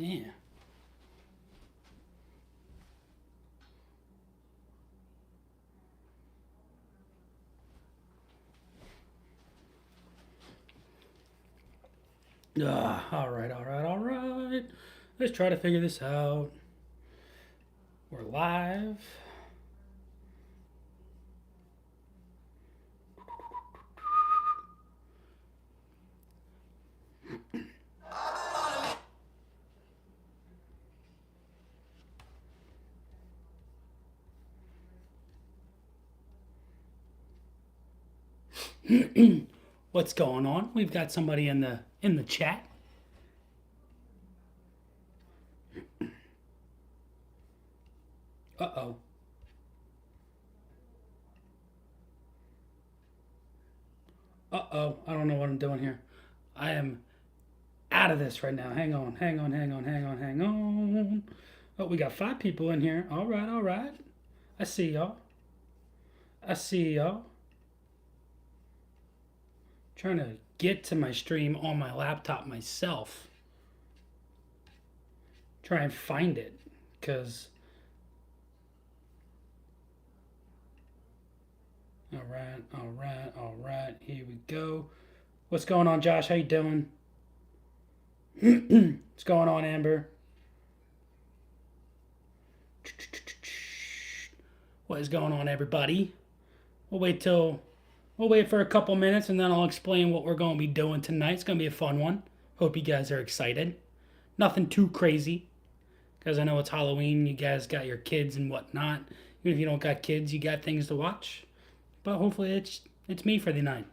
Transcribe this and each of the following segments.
Yeah. All right, all right, all right. Let's try to figure this out. We're live. What's going on? We've got somebody in the chat. Uh-oh. Uh-oh. I don't know what I'm doing here. I am out of this right now. Hang on, hang on, hang on, hang on, hang on. Oh, we got 5 people in here. All right, all right. I see y'all. I see y'all. Trying to get to my stream on my laptop myself. Try and find it, because all right, all right, all right. Here we go. What's going on, Josh? How you doing? What's going on, Amber? What is going on, everybody? We'll wait for a couple minutes, and then I'll explain what we're going to be doing tonight. It's going to be a fun one. Hope you guys are excited. Nothing too crazy, because I know it's Halloween. You guys got your kids and whatnot. Even if you don't got kids, you got things to watch. But hopefully it's me for the night.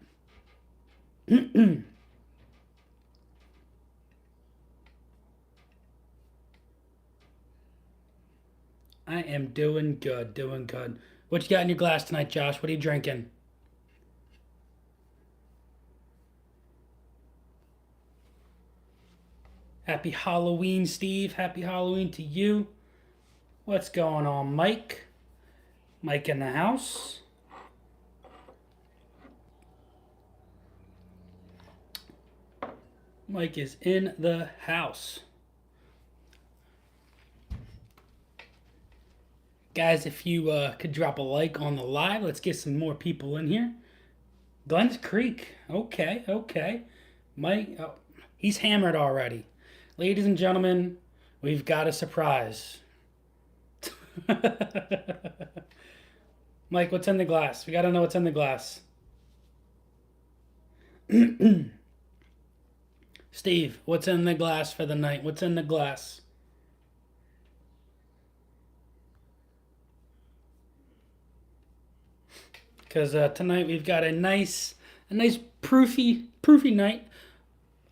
I am doing good, doing good. What you got in your glass tonight, Josh? What are you drinking? Happy Halloween, Steve. Happy Halloween to you. What's going on, Mike? Mike in the house. Mike is in the house. Guys, if you could drop a like on the live, let's get some more people in here. Glens Creek. Okay, okay. Mike, oh, he's hammered already. Ladies and gentlemen, we've got a surprise. Mike, what's in the glass? We got to know what's in the glass. Steve, what's in the glass for the night? What's in the glass? Because tonight we've got a nice proofy night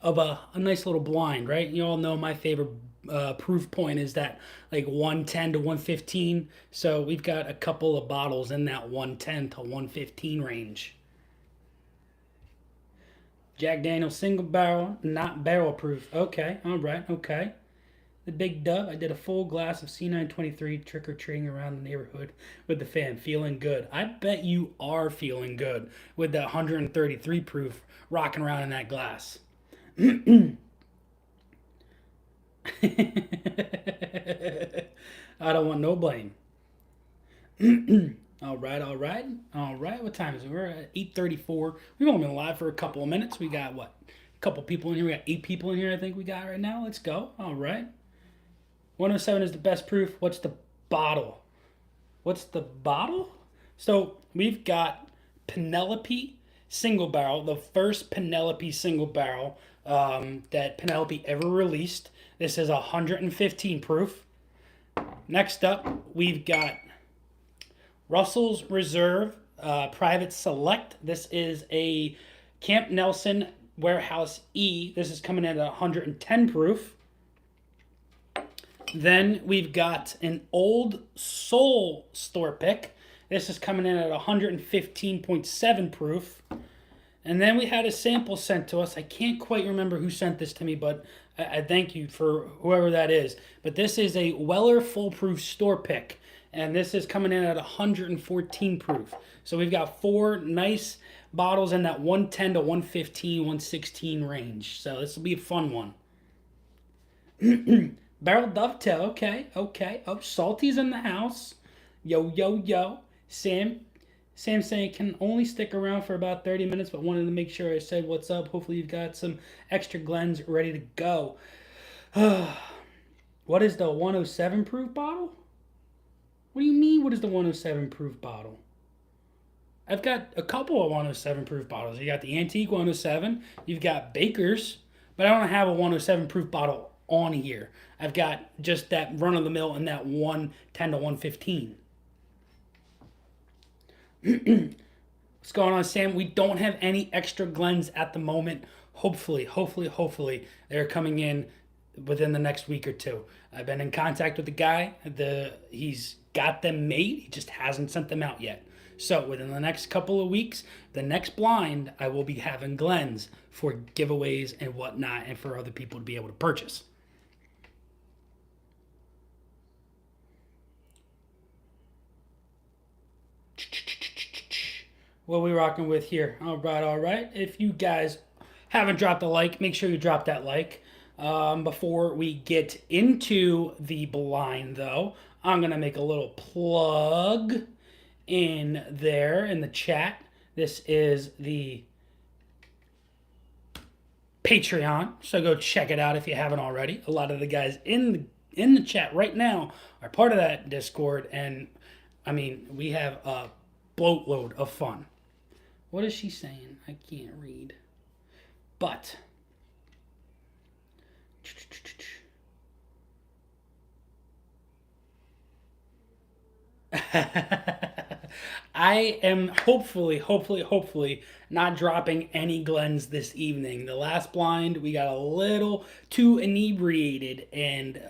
of a nice little blind, right? You all know my favorite proof point is that like 110 to 115. So we've got a couple of bottles in that 110 to 115 range. Jack Daniel's single barrel, not barrel proof. Okay, all right, okay. The Big Dub, I did a full glass of C923 trick-or-treating around the neighborhood with the fam. Feeling good. I bet you are feeling good with that 133 proof rocking around in that glass. I don't want no blame. All right, all right, all right. What time is it? We're at 8:34. We've only been live for a couple of minutes. We got what? A couple people in here. We got 8 people in here. I think we got right now. Let's go. All right. 107 is the best proof. What's the bottle? What's the bottle? So we've got Penelope single barrel, the first Penelope single barrel that Penelope ever released. This is 115 proof. Next up, we've got Russell's Reserve Private Select. This is a Camp Nelson Warehouse E. This is coming in at 110 proof. Then we've got an Old Soul store pick. This is coming in at 115.7 proof. And then we had a sample sent to us. I can't quite remember who sent this to me, but I thank you for whoever that is. But this is a Weller Full Proof store pick. And this is coming in at 114 proof. So we've got 4 nice bottles in that 110 to 115, 116 range. So this will be a fun one. Barrel dovetail. Okay, okay. Oh, Salty's in the house. Yo, yo, yo. Sam saying can only stick around for about 30 minutes, but wanted to make sure I said what's up. Hopefully you've got some extra Glens ready to go. What is the 107 proof bottle? What do you mean? What is the 107 proof bottle? I've got a couple of 107 proof bottles. You got the antique 107. You've got Baker's, but I don't have a 107 proof bottle on here. I've got just that run of the mill and that 110 to 115. What's going on, Sam? We don't have any extra Glens at the moment. Hopefully, they're coming in within the next week or two. I've been in contact with the guy. He's got them made. He just hasn't sent them out yet. So within the next couple of weeks, the next blind, I will be having Glens for giveaways and whatnot, and for other people to be able to purchase. What are we rocking with here? All right, all right. If you guys haven't dropped a like, make sure you drop that like. Before we get into the blind, though, I'm going to make a little plug in there in the chat. This is the Patreon, so go check it out if you haven't already. A lot of the guys in the chat right now are part of that Discord, and I mean, we have a boatload of fun. What is she saying? I can't read. But I am hopefully not dropping any Glens this evening. The last blind, we got a little too inebriated, and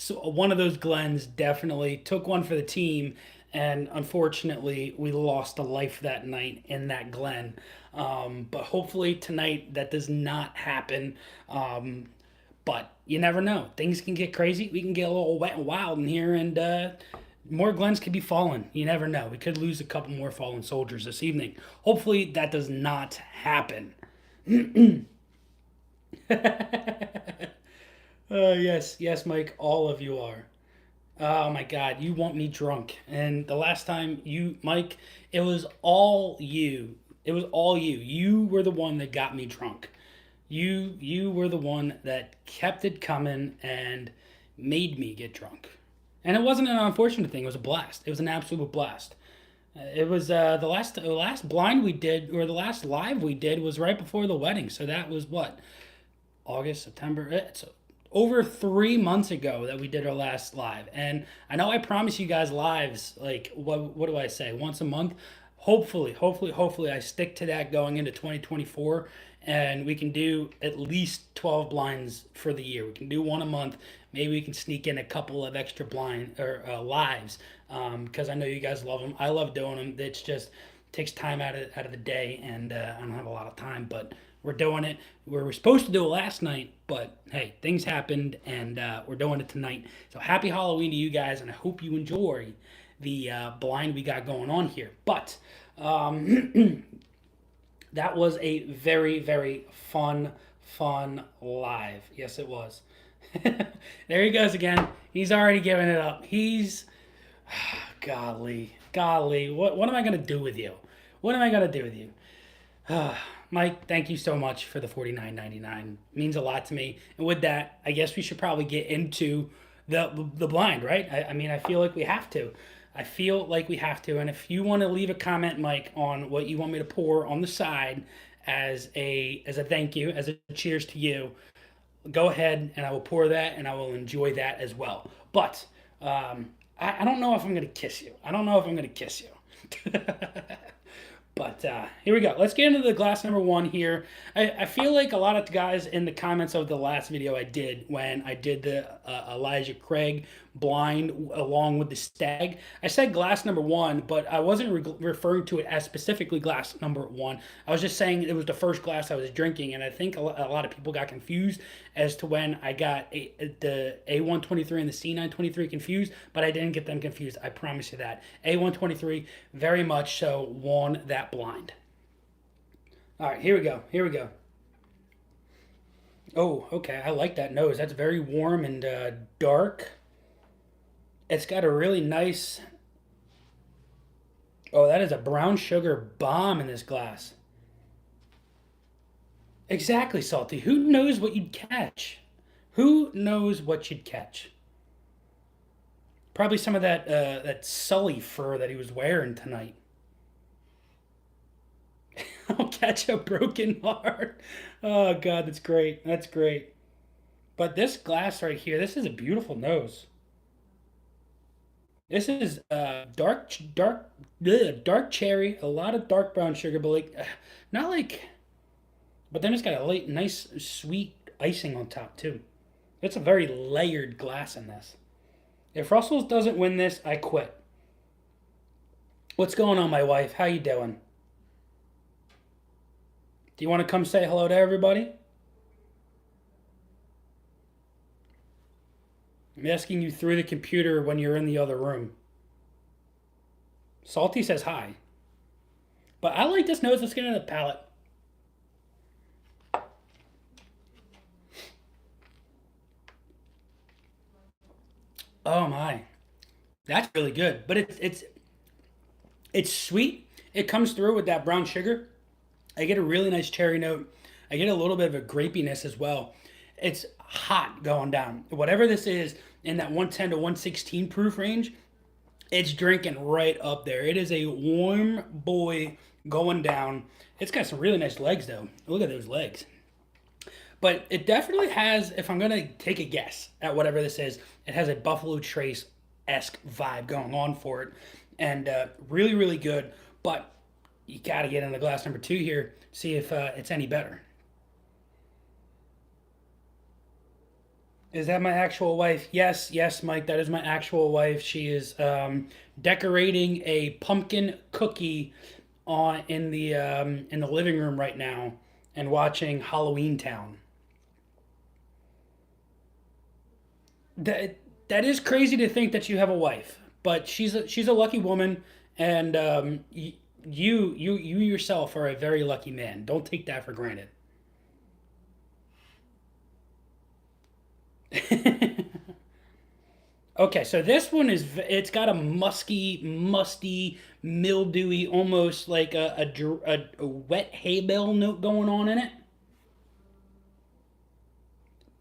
one of those Glens definitely took one for the team, and unfortunately, we lost a life that night in that Glen. But hopefully tonight that does not happen. But you never know. Things can get crazy. We can get a little wet and wild in here, and more Glens could be fallen. You never know. We could lose a couple more fallen soldiers this evening. Hopefully that does not happen. Yes, Mike. All of you are. Oh my God, you want me drunk. And the last time Mike, it was all you. It was all you. You were the one that got me drunk. You were the one that kept it coming and made me get drunk. And it wasn't an unfortunate thing. It was a blast. It was an absolute blast. It was the last blind we did, or the last live we did, was right before the wedding. So that was what, August, September. It's over 3 months ago that we did our last live. And I know I promise you guys lives, like what do I say, once a month. Hopefully, I stick to that going into 2024, and we can do at least 12 blinds for the year. We can do one a month. Maybe we can sneak in a couple of extra blind or lives, because I know you guys love them. I love doing them. It's just takes time out of the day, and I don't have a lot of time, but we're doing it. We were supposed to do it last night, but hey, things happened, and we're doing it tonight. So happy Halloween to you guys, and I hope you enjoy the blind we got going on here. But that was a very, very fun live. Yes, it was. There he goes again. He's already giving it up. He's golly. What am I gonna do with you? What am I gonna do with you? Mike, thank you so much for the $49.99. Means a lot to me. And with that, I guess we should probably get into the blind, right? I mean, I feel like we have to. And if you want to leave a comment, Mike, on what you want me to pour on the side as a thank you, as a cheers to you, go ahead and I will pour that, and I will enjoy that as well. But I don't know if I'm gonna kiss you. But here we go. Let's get into the glass number one here. I feel like a lot of guys in the comments of the last video I did, when I did the Elijah Craig blind along with the stag, I said glass number one, but I wasn't referring to it as specifically glass number one. I was just saying it was the first glass I was drinking, and I think a lot of people got confused as to when I got the A123 and the C923 confused, but I didn't get them confused. I promise you that. A123 very much so won that blind. All right, here we go. Oh, okay. I like that nose. That's very warm and dark. It's got a really nice. Oh, that is a brown sugar bomb in this glass. Exactly, Salty. Who knows what you'd catch? Who knows what you'd catch? Probably some of that Sully fur that he was wearing tonight. I'll catch a broken heart. Oh God, that's great. That's great. But this glass right here, this is a beautiful nose. This is dark cherry, a lot of dark brown sugar, but like not like. But then it's got a light, nice, sweet icing on top too. It's a very layered glass in this. If Russell's doesn't win this, I quit. What's going on, my wife? How you doing? Do you want to come say hello to everybody? I'm asking you through the computer when you're in the other room. Salty says hi. But I like this nose. Let's get into the palate. Oh my, that's really good. But it's sweet. It comes through with that brown sugar. I get a really nice cherry note. I get a little bit of a grapiness as well. It's hot going down. Whatever this is in that 110 to 116 proof range, it's drinking right up there. It is a warm boy going down. It's got some really nice legs though. Look at those legs. But it definitely has, if I'm gonna take a guess at whatever this is, it has a Buffalo Trace esque vibe going on for it, and really, really good. But you got to get in the glass number two here, see if it's any better. Is that my actual wife? Yes, yes, Mike, that is my actual wife. She is decorating a pumpkin cookie on in the living room right now and watching Halloween Town. That that is crazy to think that you have a wife, but she's a lucky woman, and you yourself are a very lucky man. Don't take that for granted. Okay, so this one it's got a musty, mildewy, almost like a wet hay bale note going on in it.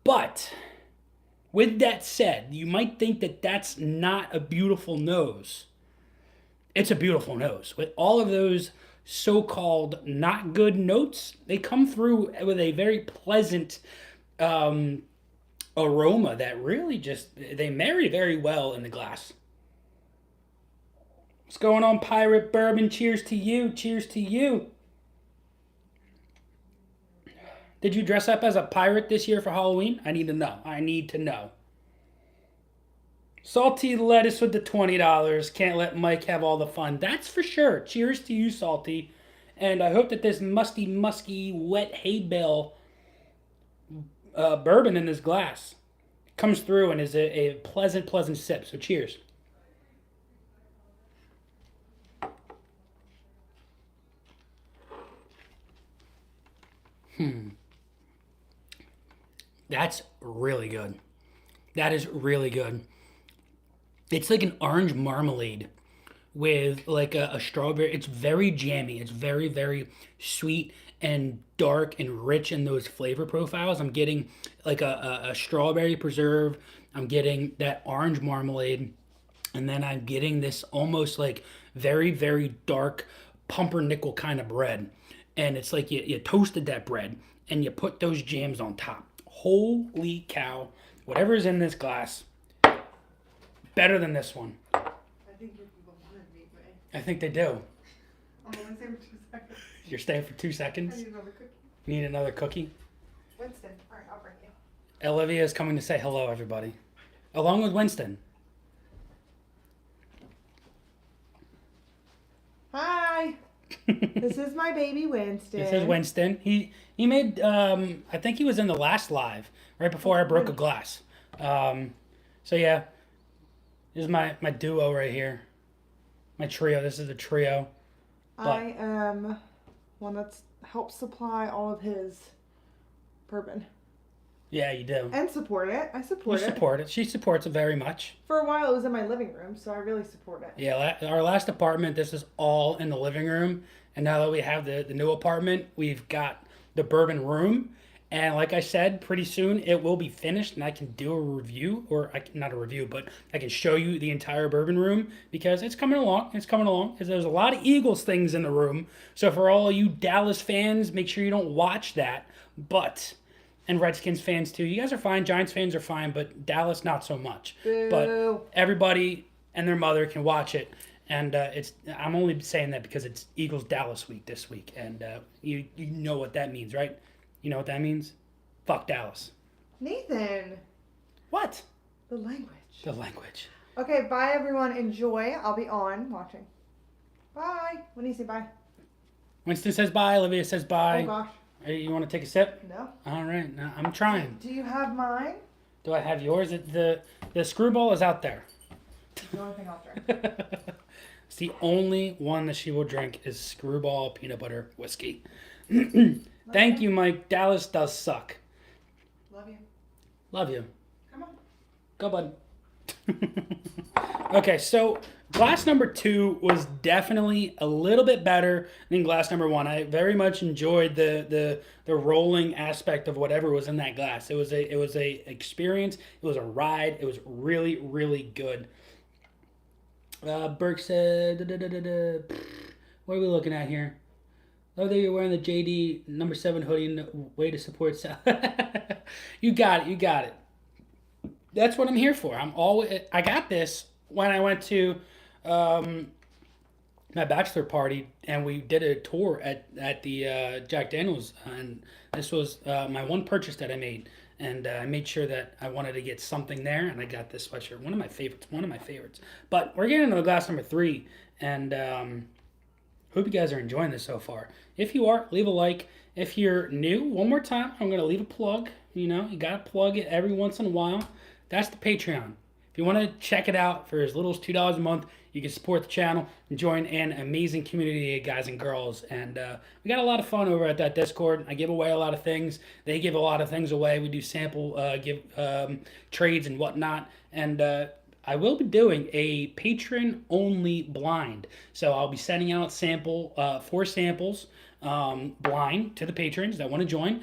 But with that said, you might think that that's not a beautiful nose. It's a beautiful nose. With all of those so-called not good notes, they come through with a very pleasant um, aroma that really just they marry very well in the glass. What's going on, Pirate Bourbon? Cheers to you. Cheers to you. Did you dress up as a pirate this year for Halloween? I need to know. I need to know. Salty lettuce with the $20. Can't let Mike have all the fun. That's for sure. Cheers to you, Salty. And I hope that this musky, wet hay bale bourbon in this glass comes through and is a pleasant sip. So cheers. That's really good. That is really good. It's like an orange marmalade with like a strawberry. It's very jammy. It's very sweet and dark and rich in those flavor profiles. I'm getting like a strawberry preserve. I'm getting that orange marmalade. And then I'm getting this almost like very dark pumpernickel kind of bread. And it's like you toasted that bread and you put those jams on top. Holy cow. Whatever's in this glass, better than this one. I think your people wanted me, but I think they do. I'm only staying for 2 seconds. You're staying for 2 seconds? I need another cookie. You need another cookie? Winston. Alright, I'll bring you. Olivia is coming to say hello, everybody. Along with Winston. Hi. This is my baby Winston. This is Winston. He made I think he was in the last live right before I broke a glass. So yeah, this is my duo right here. My trio. This is the trio. I am one that's helped supply all of his bourbon. Yeah, you do. and support it. I You support it. support it. She supports it very much. For a while, it was in my living room, so I really support it. Yeah, our last apartment, this is all in the living room. And now that we have the new apartment, we've got the bourbon room. And like I said, pretty soon it will be finished and I can do a review, or not a review, but I can show you the entire bourbon room because it's coming along. It's coming along because there's a lot of Eagles things in the room. So for all you Dallas fans, make sure you don't watch that. But and Redskins fans too. You guys are fine. Giants fans are fine, but Dallas not so much. Boo. But everybody and their mother can watch it, and I'm only saying that because it's Eagles Dallas week this week, and you know what that means, right? You know what that means? Fuck Dallas. Nathan, What? the language. The language. Okay, bye everyone. Enjoy. I'll be on watching. Bye. When do you say bye? Winston says bye. Olivia says bye. Oh gosh. Hey, you want to take a sip? No. All right. Now, I'm trying. Do you have mine? Do I have yours? The screwball is out there. It's the only thing I'll drink. It's the only one that she will drink is screwball peanut butter whiskey. Thank you, Mike. Dallas does suck. Love you. Love you. Come on. Go, bud. Okay, so glass number 2 was definitely a little bit better than glass number 1. I very much enjoyed the rolling aspect of whatever was in that glass. It was a experience. It was a ride. It was really, really good. Burke said, what are we looking at here? Love that you're wearing the JD number 7 hoodie. Way to support Sal. You got it. You got it. That's what I'm here for. I got this when I went to my bachelor party and we did a tour at the Jack Daniels, and this was my one purchase that I made, and I made sure that I wanted to get something there, and I got this sweatshirt. One of my favorites. But we're getting into glass number 3, and hope you guys are enjoying this so far. If you are, leave a like. If you're new, one more time, I'm gonna leave a plug. You know, you gotta plug it every once in a while. That's the Patreon. If you want to check it out for as little as $2 a month, you can support the channel and join an amazing community of guys and girls. And we got a lot of fun over at that Discord. I give away a lot of things. They give a lot of things away. We do sample, trades and whatnot. And I will be doing a patron-only blind. So I'll be sending out 4 samples blind to the patrons that want to join.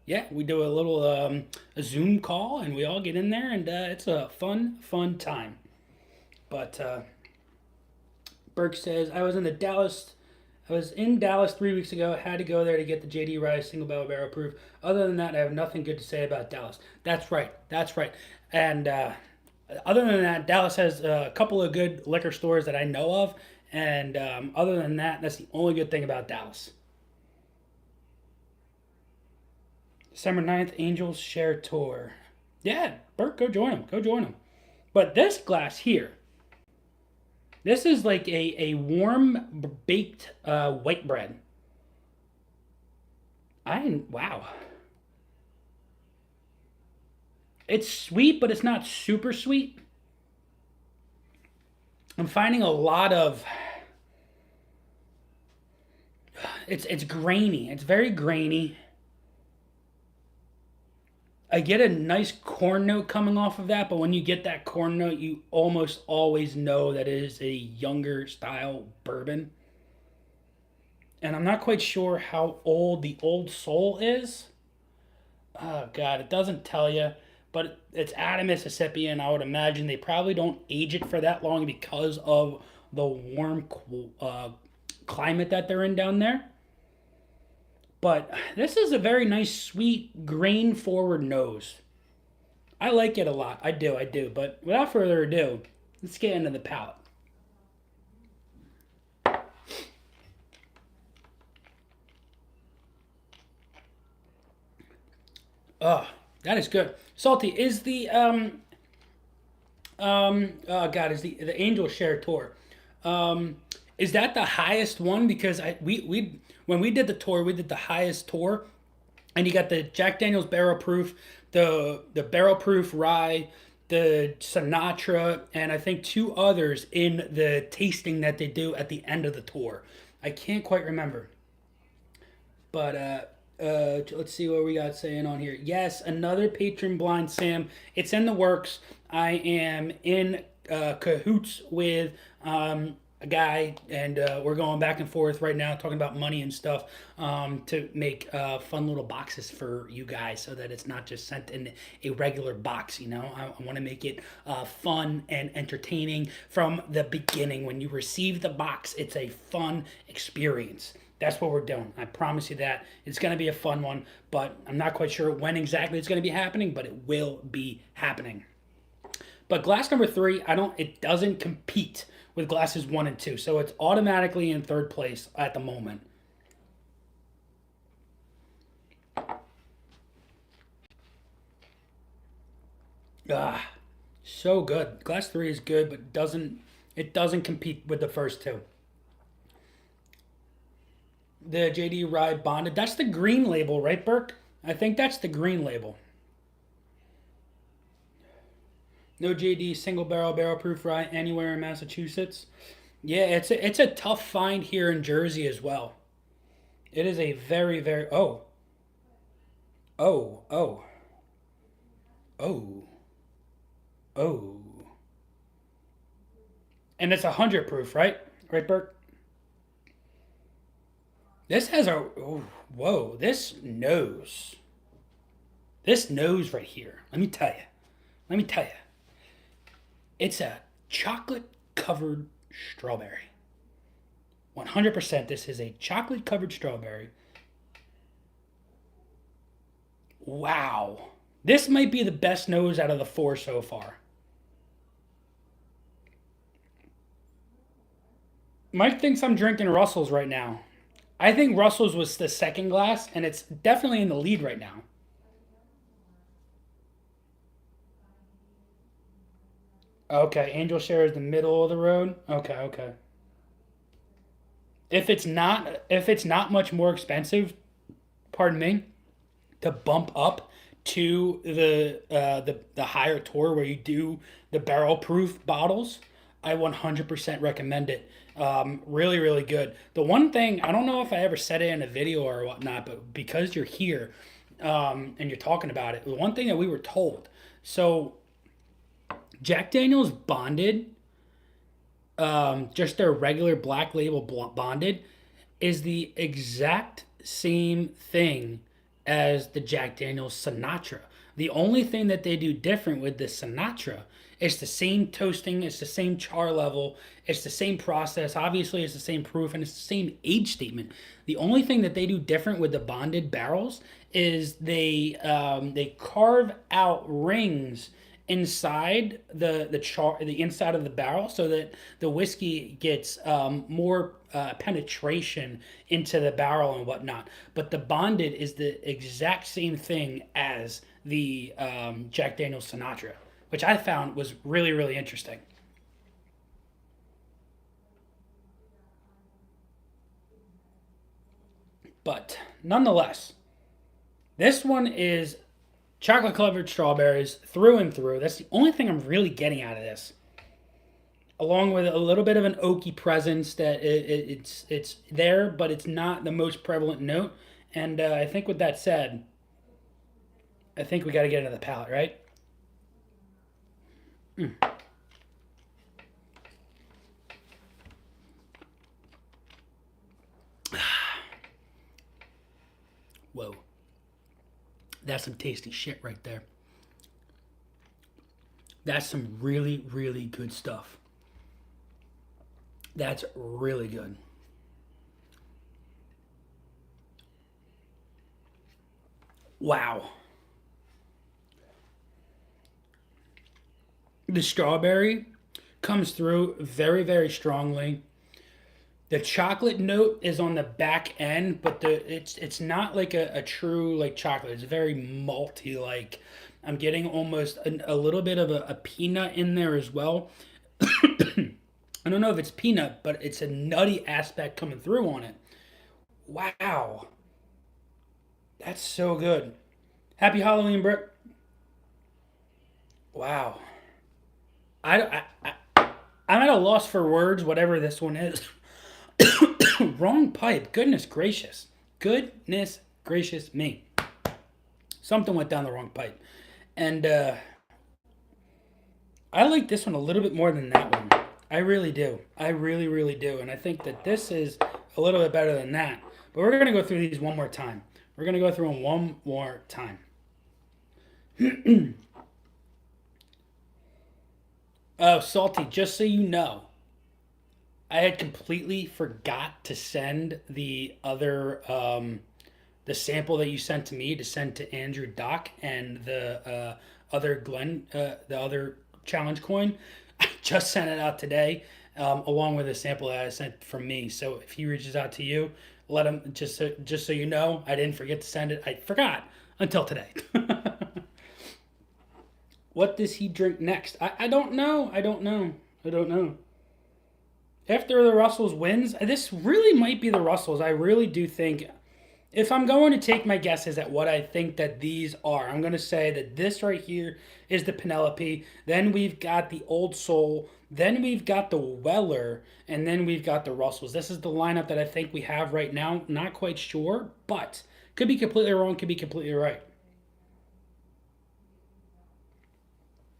Yeah, we do a little a Zoom call, and we all get in there, and it's a fun time. But Burke says, I was in Dallas 3 weeks ago. Had to go there to get the JD Rice single barrel proof. Other than that, I have nothing good to say about Dallas. That's right. And other than that, Dallas has a couple of good liquor stores that I know of. And other than that, that's the only good thing about Dallas. December 9th, Angels Share Tour. Yeah, Bert, go join them. But this glass here, this is like a warm baked white bread. Wow. It's sweet, but it's not super sweet. I'm finding a lot of... It's grainy. It's very grainy. I get a nice corn note coming off of that, but when you get that corn note, you almost always know that it is a younger style bourbon. And I'm not quite sure how old the Old Soul is. Oh, God, it doesn't tell you. But it's out of Mississippi, and I would imagine they probably don't age it for that long because of the warm climate that they're in down there. But this is a very nice, sweet, grain-forward nose. I like it a lot. I do. But without further ado, let's get into the palate. Oh, that is good. Salty. Is the is the Angel Share Tour. Is that the highest one? Because we when we did the tour, we did the highest tour, and you got the Jack Daniel's Barrel Proof, the Barrel Proof Rye, the Sinatra, and I think 2 others in the tasting that they do at the end of the tour. I can't quite remember, but Let's see what we got saying on here. Yes, another patron blind, Sam. It's in the works. I am in cahoots with a guy, and we're going back and forth right now, talking about money and stuff, to make fun little boxes for you guys, so that it's not just sent in a regular box. You know, I want to make it fun and entertaining from the beginning. When you receive the box, it's a fun experience. That's what we're doing. I promise you that. It's going to be a fun one, but I'm not quite sure when exactly it's going to be happening, but it will be happening. But glass number 3, it doesn't compete with glasses 1 and 2. So it's automatically in third place at the moment. Ah, so good. Glass 3 is good, but it doesn't compete with the first two. The JD Rye Bonded. That's the green label, right, Burke? I think that's the green label. No JD barrel proof rye anywhere in Massachusetts. Yeah, it's a tough find here in Jersey as well. It is a very very oh oh oh oh, and it's 100 proof, right? Right, Burke? This has a oh, whoa. This nose right here. Let me tell you. Let me tell you. It's a chocolate covered strawberry. 100%. This is a chocolate covered strawberry. Wow. This might be the best nose out of the 4 so far. Mike thinks I'm drinking Russell's right now. I think Russell's was the second glass, and it's definitely in the lead right now. Okay, Angel Share is the middle of the road. Okay, okay. If it's not much more expensive, pardon me, to bump up to the higher tour where you do the barrel proof bottles, I 100% recommend it. Really, really good. The one thing, I don't know if I ever said it in a video or whatnot, but because you're here, and you're talking about it, the one thing that we were told. So Jack Daniel's bonded, just their regular black label bonded, is the exact same thing as the Jack Daniel's Sinatra. The only thing that they do different with the Sinatra, it's the same toasting, it's the same char level, it's the same process. Obviously, it's the same proof and it's the same age statement. The only thing that they do different with the bonded barrels is they carve out rings inside the inside of the barrel, so that the whiskey gets more penetration into the barrel and whatnot. But the bonded is the exact same thing as the Jack Daniel's Sinatra, which I found was really really interesting. But nonetheless, this one is chocolate covered strawberries through and through. That's the only thing I'm really getting out of this, along with a little bit of an oaky presence that it's there, but it's not the most prevalent note. And I think with that said, I think we got to get into the palate, right? Whoa, that's some tasty shit right there. That's some really really good stuff. That's really good. Wow. The strawberry comes through very very strongly. The chocolate note is on the back end, but it's not like a true like chocolate. It's very malty. Like I'm getting almost a little bit of a peanut in there as well. I don't know if it's peanut, but it's a nutty aspect coming through on it. Wow, that's so good. Happy Halloween, Brooke. Wow, I'm at a loss for words. Whatever this one is. Wrong pipe. Goodness gracious. Goodness gracious me. Something went down the wrong pipe. And I like this one a little bit more than that one. I really do. I really, really do. And I think that this is a little bit better than that. But we're going to go through these one more time. We're going to go through them one more time. Oh, Salty, just so you know, I had completely forgot to send the sample that you sent to me to send to Andrew Doc and the other challenge coin. I just sent it out today, along with a sample that I sent from me. So if he reaches out to you, let him just so you know, I didn't forget to send it. I forgot until today. What does he drink next? I don't know. I don't know. I don't know. After the Russells wins, this really might be the Russells. I really do think, if I'm going to take my guesses at what I think that these are, I'm going to say that this right here is the Penelope. Then we've got the Old Soul. Then we've got the Weller. And then we've got the Russells. This is the lineup that I think we have right now. Not quite sure, but could be completely wrong, could be completely right.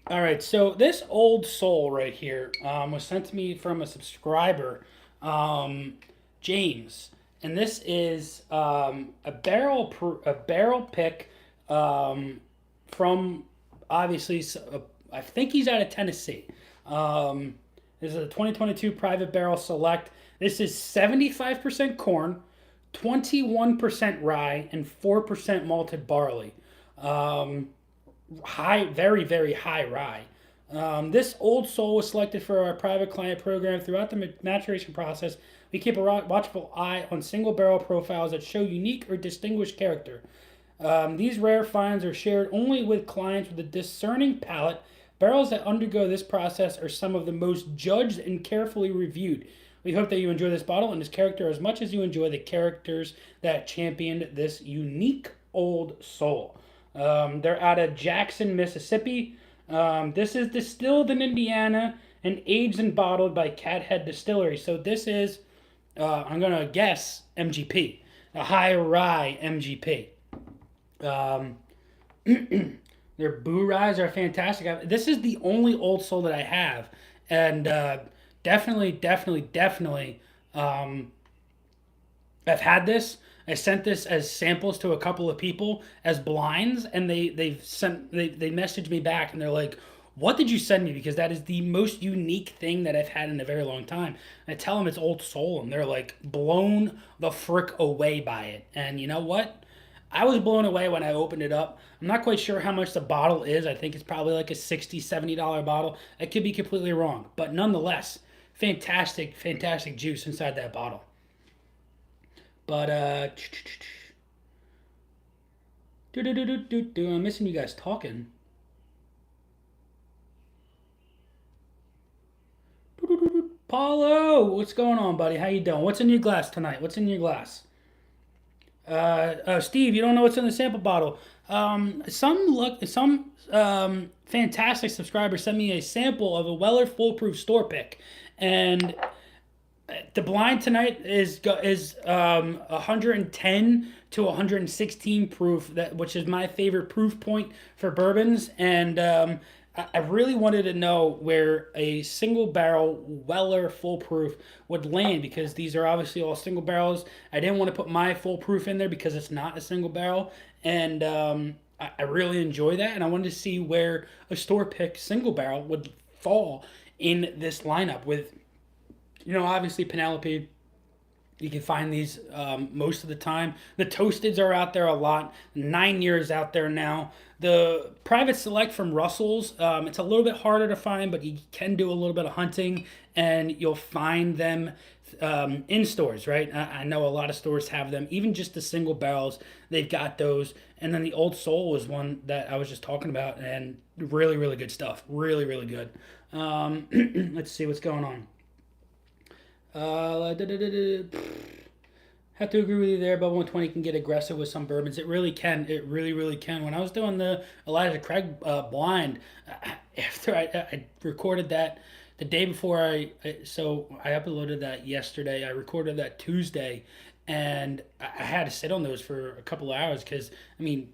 All right, so this Old Soul right here was sent to me from a subscriber, um, James, and this is a barrel pick from obviously I think he's out of Tennessee. Um, this is a 2022 Private Barrel Select. This is 75% corn, 21% rye, and 4% malted barley. Um, High, very, very high rye. This Old Soul was selected for our private client program. Throughout the maturation process, we keep a watchful eye on single barrel profiles that show unique or distinguished character. These rare finds are shared only with clients with a discerning palate. Barrels that undergo this process are some of the most judged and carefully reviewed. We hope that you enjoy this bottle and this character as much as you enjoy the characters that championed this unique Old Soul. They're out of Jackson, Mississippi. This is distilled in Indiana and aged and bottled by Cathead Distillery. So this is, I'm going to guess, MGP, a high rye MGP. Um, their Boo Ryes are fantastic. This is the only Old Soul that I have. And definitely, definitely, definitely, um, I've had this. I sent this as samples to a couple of people as blinds, and they messaged me back and they're like, "What did you send me? Because that is the most unique thing that I've had in a very long time." And I tell them it's Old Soul, and they're like blown the frick away by it. And you know what? I was blown away when I opened it up. I'm not quite sure how much the bottle is. I think it's probably like a $60-$70 bottle. I could be completely wrong, but nonetheless, fantastic, fantastic juice inside that bottle. But I'm missing you guys talking. Paulo, what's going on, buddy? How you doing? What's in your glass tonight? What's in your glass? Steve, you don't know what's in the sample bottle. Some fantastic subscriber sent me a sample of a Weller Foolproof store pick, and the blind tonight is 110 to 116 proof, that which is my favorite proof point for bourbons, and I really wanted to know where a single barrel Weller foolproof would land, because these are obviously all single barrels. I didn't want to put my foolproof in there because it's not a single barrel, and I really enjoy that, and I wanted to see where a store pick single barrel would fall in this lineup with, obviously Penelope. You can find these most of the time. The Toasteds are out there a lot. 9 years out there now. The Private Select from Russell's, it's a little bit harder to find, but you can do a little bit of hunting, and you'll find them in stores, right? I know a lot of stores have them. Even just the single barrels, they've got those. And then the Old Soul was one that I was just talking about, and really, really good stuff. Really, really good. Let's see what's going on. Have to agree with you there. Above 120 can get aggressive with some bourbons. It really can. It really, really can. When I was doing the Elijah Craig blind, after I recorded that the day before so I uploaded that yesterday. I recorded that Tuesday, and I had to sit on those for a couple of hours because I mean,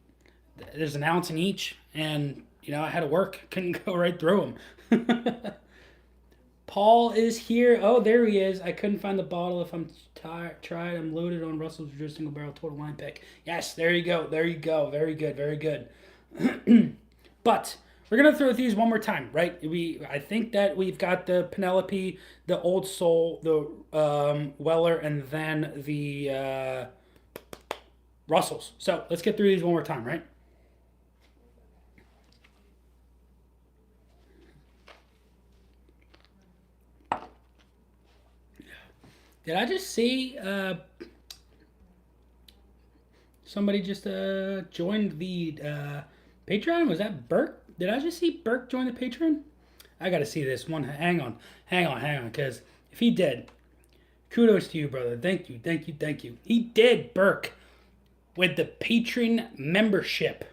there's an ounce in each, and I had to work, couldn't go right through them. Paul is here. Oh, there he is. I couldn't find the bottle. If I'm tried, I'm loaded on Russell's Reserve Single Barrel Total Wine Pick. Yes, there you go. There you go. Very good. Very good. But we're gonna throw these one more time, right? I think that we've got the Penelope, the Old Soul, the Weller, and then the Russells. So let's get through these one more time, right? Did I just see somebody just joined the Patreon? Was that Burke? Did I just see Burke join the Patreon? I gotta see this one. Hang on, because if he did, kudos to you, brother. Thank you, thank you, thank you. He did, Burke, with the Patreon membership.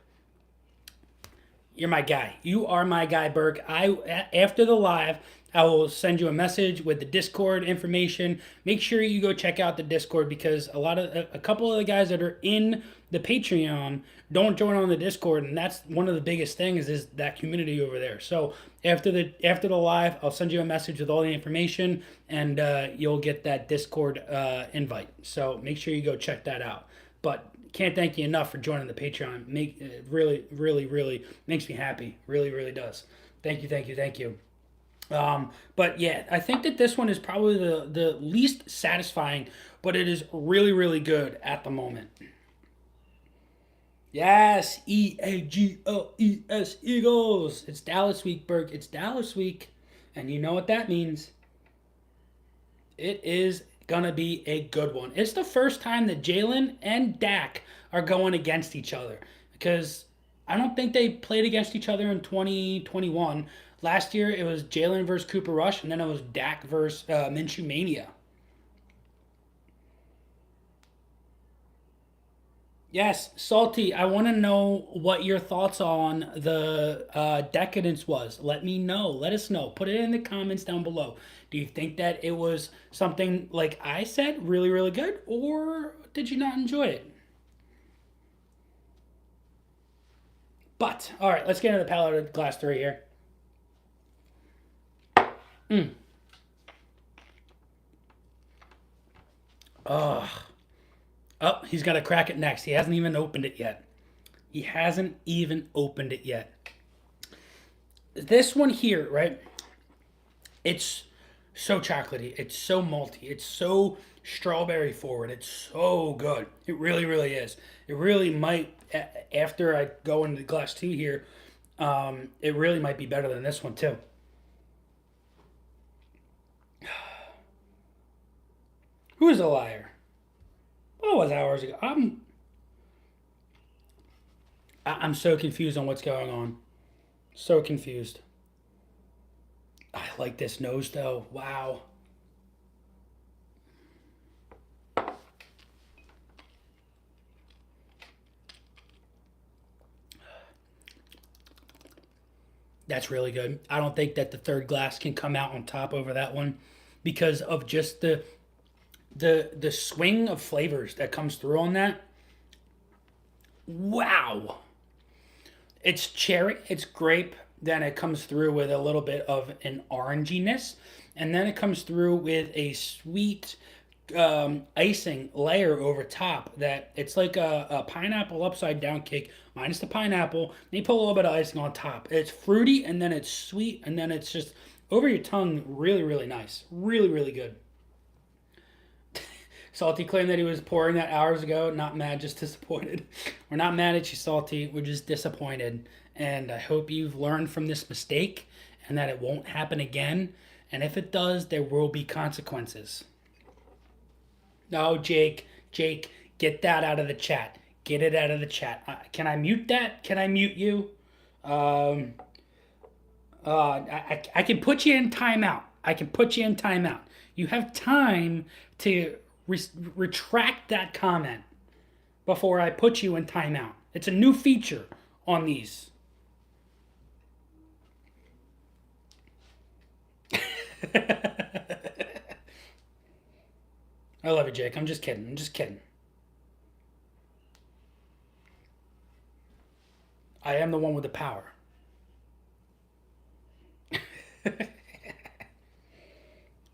You're my guy. You are my guy, Burke. After the live, I will send you a message with the Discord information. Make sure you go check out the Discord because a couple of the guys that are in the Patreon don't join on the Discord, and that's one of the biggest things is that community over there. So after the live, I'll send you a message with all the information, and you'll get that Discord invite. So make sure you go check that out. But can't thank you enough for joining the Patreon. Really, really, really makes me happy. Really, really does. Thank you, thank you, thank you. But yeah, I think that this one is probably the least satisfying, but it is really, really good at the moment. Yes, Eagles, Eagles. It's Dallas week, Berg. It's Dallas week, and you know what that means. It is gonna be a good one. It's the first time that Jalen and Dak are going against each other because I don't think they played against each other in 2021. Last year it was Jalen versus Cooper Rush, and then it was Dak versus Minshew Mania. Yes, Salty, I want to know what your thoughts on the decadence was. Let me know. Let us know. Put it in the comments down below. Do you think that it was something like I said, really, really good, or did you not enjoy it? But, all right, let's get into the palate of glass 3 here. Oh, oh, he's got to crack it next. He hasn't even opened it yet. He hasn't even opened it yet. This one here, right? It's so chocolatey. It's so malty. It's so strawberry forward. It's so good. It really, really is. It really might, after I go into glass 2 here, it really might be better than this one too. Who's a liar? What was hours ago? I'm so confused on what's going on. So confused. I like this nose though. Wow. That's really good. I don't think that the third glass can come out on top over that one because of just the swing of flavors that comes through on that. Wow. It's cherry, it's grape, then it comes through with a little bit of an oranginess, and then it comes through with a sweet icing layer over top that it's like a pineapple upside down cake minus the pineapple. Then you put a little bit of icing on top. It's fruity and then it's sweet and then it's just over your tongue. Really, really nice. Really, really good. Salty claimed that he was pouring that hours ago. Not mad, just disappointed. We're not mad at you, Salty. We're just disappointed. And I hope you've learned from this mistake and that it won't happen again. And if it does, there will be consequences. No, Jake, get that out of the chat. Get it out of the chat. Can I mute that? Can I mute you? I can put you in timeout. I can put you in timeout. You have time to retract that comment before I put you in timeout. It's a new feature on these. I love you, Jake. I'm just kidding. I'm just kidding. I am the one with the power.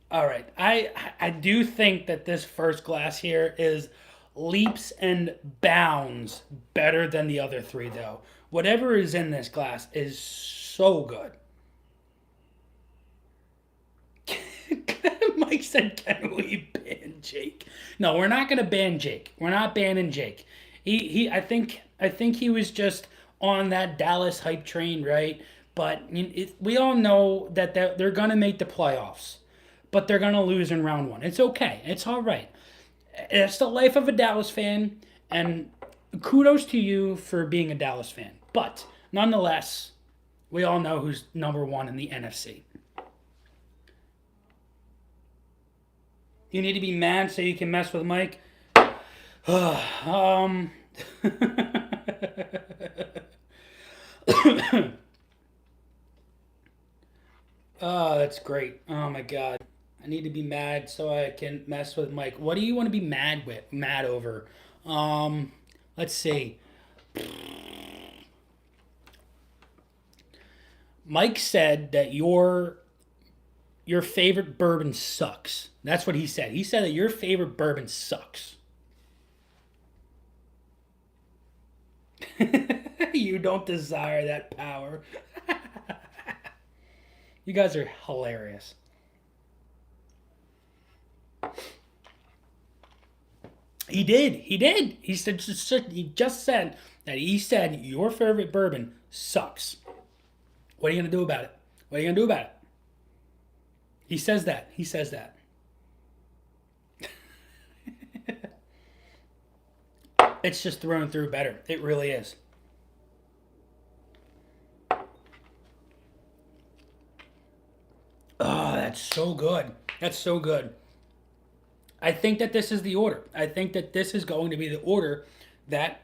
All right. I do think that this first glass here is leaps and bounds better than the other three, though. Whatever is in this glass is so good. Mike said, "Can we ban Jake?" No, we're not gonna ban Jake. We're not banning Jake. I think he was just on that Dallas hype train, right? But we all know that they're gonna make the playoffs, but they're gonna lose in round one. It's okay. It's all right. It's the life of a Dallas fan, and kudos to you for being a Dallas fan. But nonetheless, we all know who's number one in the NFC. You need to be mad so you can mess with Mike. um. Oh, that's great. Oh my God. I need to be mad so I can mess with Mike. What do you want to be mad over? Um, let's see. Mike said that your favorite bourbon sucks. That's what he said. He said that your favorite bourbon sucks. You don't desire that power. You guys are hilarious. He did. He did. He just said that he said your favorite bourbon sucks. What are you gonna do about it? What are you gonna do about it? He says that. He says that. It's just thrown through better. It really is. Oh, that's so good. That's so good. I think that this is the order. I think that this is going to be the order that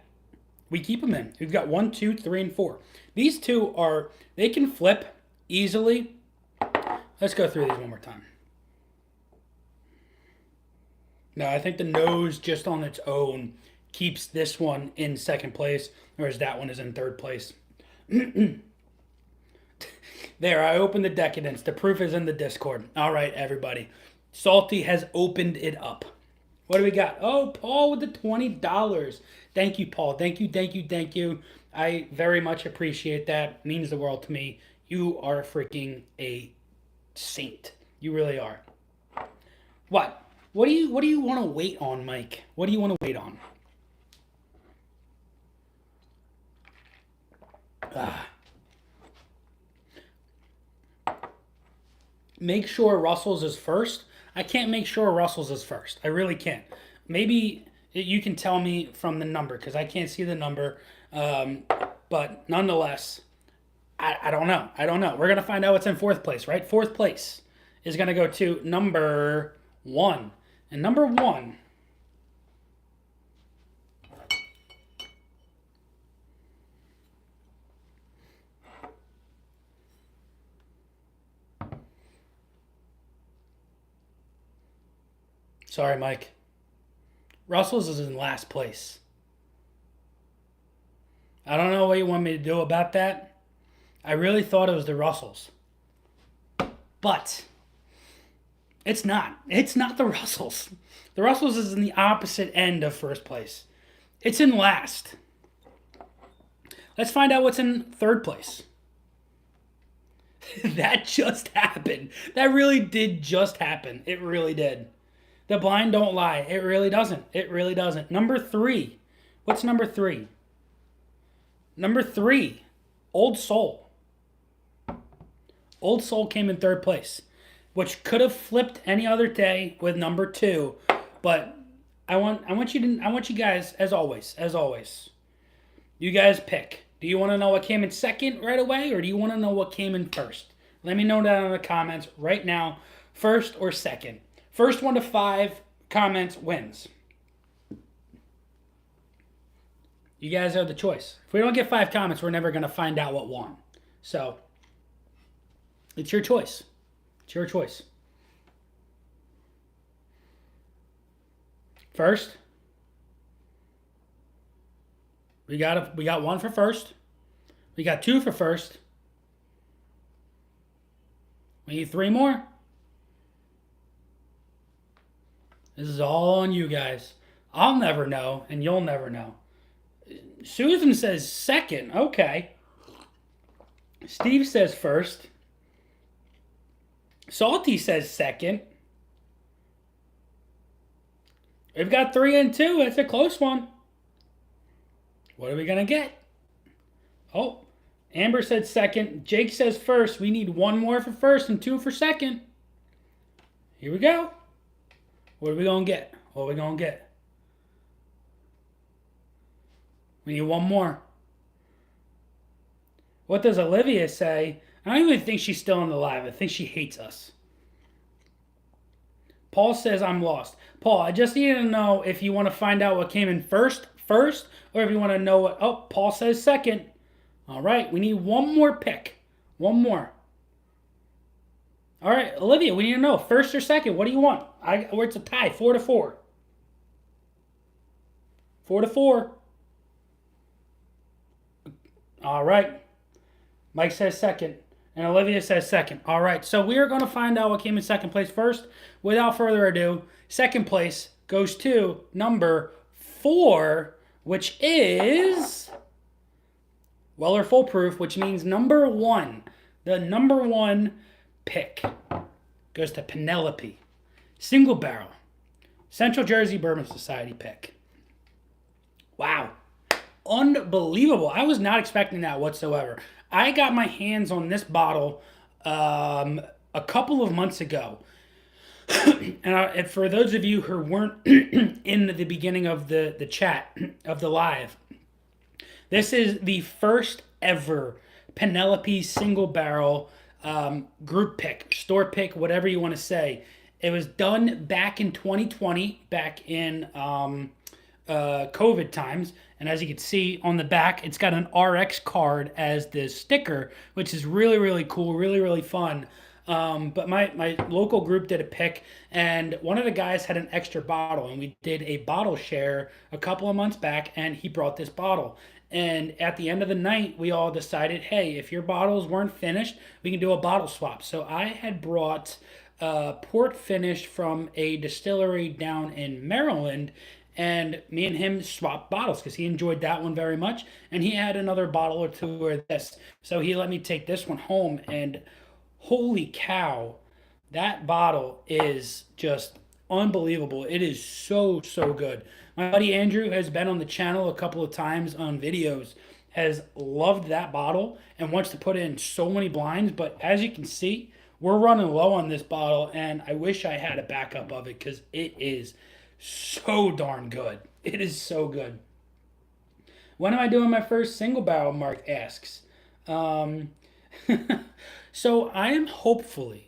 we keep them in. We've got 1, 2, 3, and 4. These two are, they can flip easily. Let's go through these one more time. No, I think the nose just on its own keeps this one in second place, whereas that one is in third place. There, I opened the decadence. The proof is in the Discord. All right, everybody. Salty has opened it up. What do we got? Oh, Paul with the $20. Thank you, Paul. Thank you, thank you, thank you. I very much appreciate that. It means the world to me. You are freaking a saint. You really are. What? What do you want to wait on, Mike? What do you want to wait on? Make sure Russell's is first. I can't make sure Russell's is first. I really can't. Maybe you can tell me from the number because I can't see the number. But nonetheless, I don't know. I don't know. We're going to find out what's in fourth place, right? Fourth place is going to go to number 1. And number 1... Sorry, Mike. Russell's is in last place. I don't know what you want me to do about that. I really thought it was the Russells. But it's not. It's not the Russells. The Russells is in the opposite end of first place. It's in last. Let's find out what's in third place. That just happened. That really did just happen. It really did. The blind don't lie. It really doesn't. It really doesn't. Number 3. What's number 3? Number 3. Old Soul. Old Soul came in third place, which could have flipped any other day with number 2. But I want you guys, as always, you guys pick. Do you want to know what came in second right away, or do you want to know what came in first? Let me know down in the comments right now, first or second. First 1 to 5 comments wins. You guys are the choice. If we don't get 5 comments, we're never going to find out what won. So, it's your choice. It's your choice. First. We got one for first. We got two for first. We need three more. This is all on you guys. I'll never know, and you'll never know. Susan says second. Okay. Steve says first. Salty says second. We've got 3 and 2. It's a close one. What are we going to get? Oh, Amber said second. Jake says first. We need one more for first and 2 for second. Here we go. What are we going to get? What are we going to get? We need one more. What does Olivia say? I don't even think she's still in the live. I think she hates us. Paul says I'm lost. Paul, I just need to know if you want to find out what came in first, or if you want to know what... Oh, Paul says second. All right, we need one more pick. One more. All right, Olivia, we need to know first or second. What do you want? It's a tie, 4-4. 4-4. All right. Mike says second, and Olivia says second. All right, so we are going to find out what came in second place first. Without further ado, second place goes to number 4, which is Weller Foolproof, which means number 1. The number 1 pick goes to Penelope. Single barrel. Central Jersey Bourbon Society pick. Wow. Unbelievable. I was not expecting that whatsoever. I got my hands on this bottle a couple of months ago. And for those of you who weren't in the beginning of the chat, of the live, this is the first ever Penelope single barrel group pick, store pick, whatever you want to say. It was done back in 2020, back in COVID times. And as you can see on the back, it's got an RX card as the sticker, which is really, really cool, really, really fun. But my local group did a pick, and one of the guys had an extra bottle, and we did a bottle share a couple of months back, and he brought this bottle. And at the end of the night, we all decided, hey, if your bottles weren't finished, we can do a bottle swap. So I had brought port finish from a distillery down in Maryland, and me and him swapped bottles because he enjoyed that one very much, and he had another bottle or two of this. So he let me take this one home, and holy cow, that bottle is just unbelievable. It is so, so good. My buddy Andrew has been on the channel a couple of times on videos, has loved that bottle, and wants to put in so many blinds. But as you can see, we're running low on this bottle, and I wish I had a backup of it because it is so darn good. It is so good. When am I doing my first single barrel? Mark asks. So I am hopefully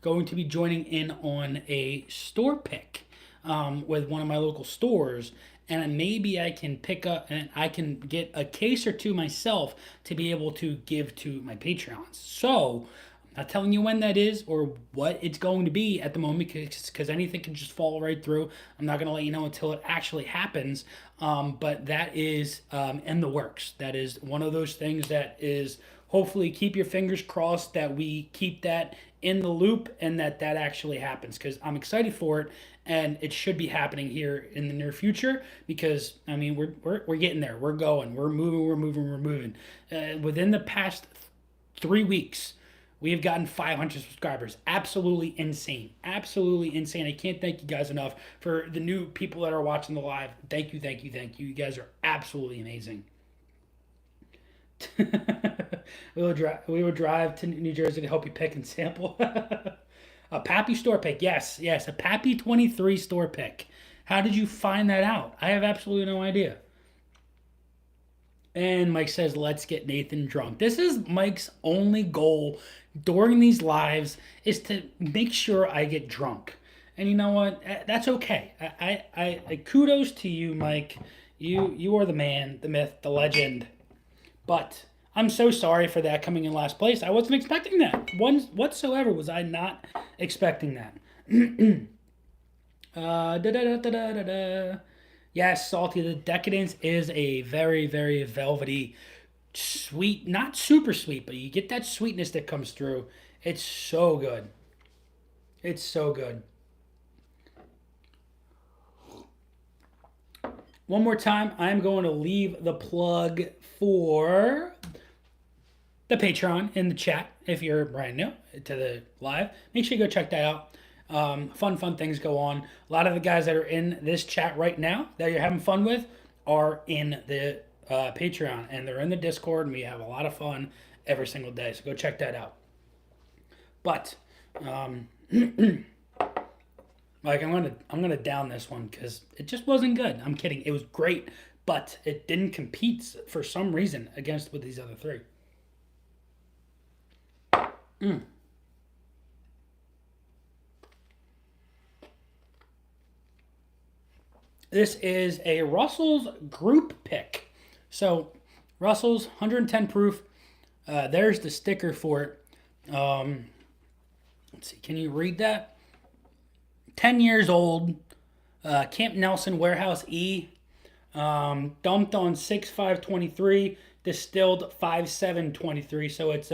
going to be joining in on a store pick with one of my local stores, and maybe I can pick up and I can get a case or two myself to be able to give to my Patreons. So I'm not telling you when that is or what it's going to be at the moment because anything can just fall right through. I'm not going to let you know until it actually happens. But that is in the works. That is one of those things that is hopefully keep your fingers crossed that we keep that in the loop and that actually happens because I'm excited for it and it should be happening here in the near future because I mean we're getting there. We're going. We're moving. Within the past 3 weeks, we have gotten 500 subscribers. Absolutely insane. Absolutely insane. I can't thank you guys enough for the new people that are watching the live. Thank you. You guys are absolutely amazing. we will drive to New Jersey to help you pick and sample. A Pappy store pick. Yes, a Pappy 23 store pick. How did you find that out? I have absolutely no idea. And Mike says, let's get Nathan drunk. This is Mike's only goal during these lives is to make sure I get drunk. And you know what? That's okay. I kudos to you, Mike. You are the man, the myth, the legend. But I'm so sorry for that coming in last place. I wasn't expecting that. Whatsoever was I not expecting that. Da, da, da, da, da, da, da. Yes, salty. The Decadence is a very, very velvety, sweet, not super sweet, but you get that sweetness that comes through. It's so good. It's so good. One more time, I'm going to leave the plug for the Patreon in the chat. If you're brand new to the live, make sure you go check that out. Fun things go on. A lot of the guys that are in this chat right now that you're having fun with are in the Patreon, and they're in the Discord, and we have a lot of fun every single day. So go check that out. But like I'm gonna down this one because it just wasn't good. I'm kidding. It was great, but it didn't compete for some reason against with these other three. This is a Russell's group pick. So Russell's 110 proof. There's the sticker for it. Let's see. Can you read that? 10 years old. Camp Nelson Warehouse E. Dumped on 6/5/23. Distilled 5/7/23. So it's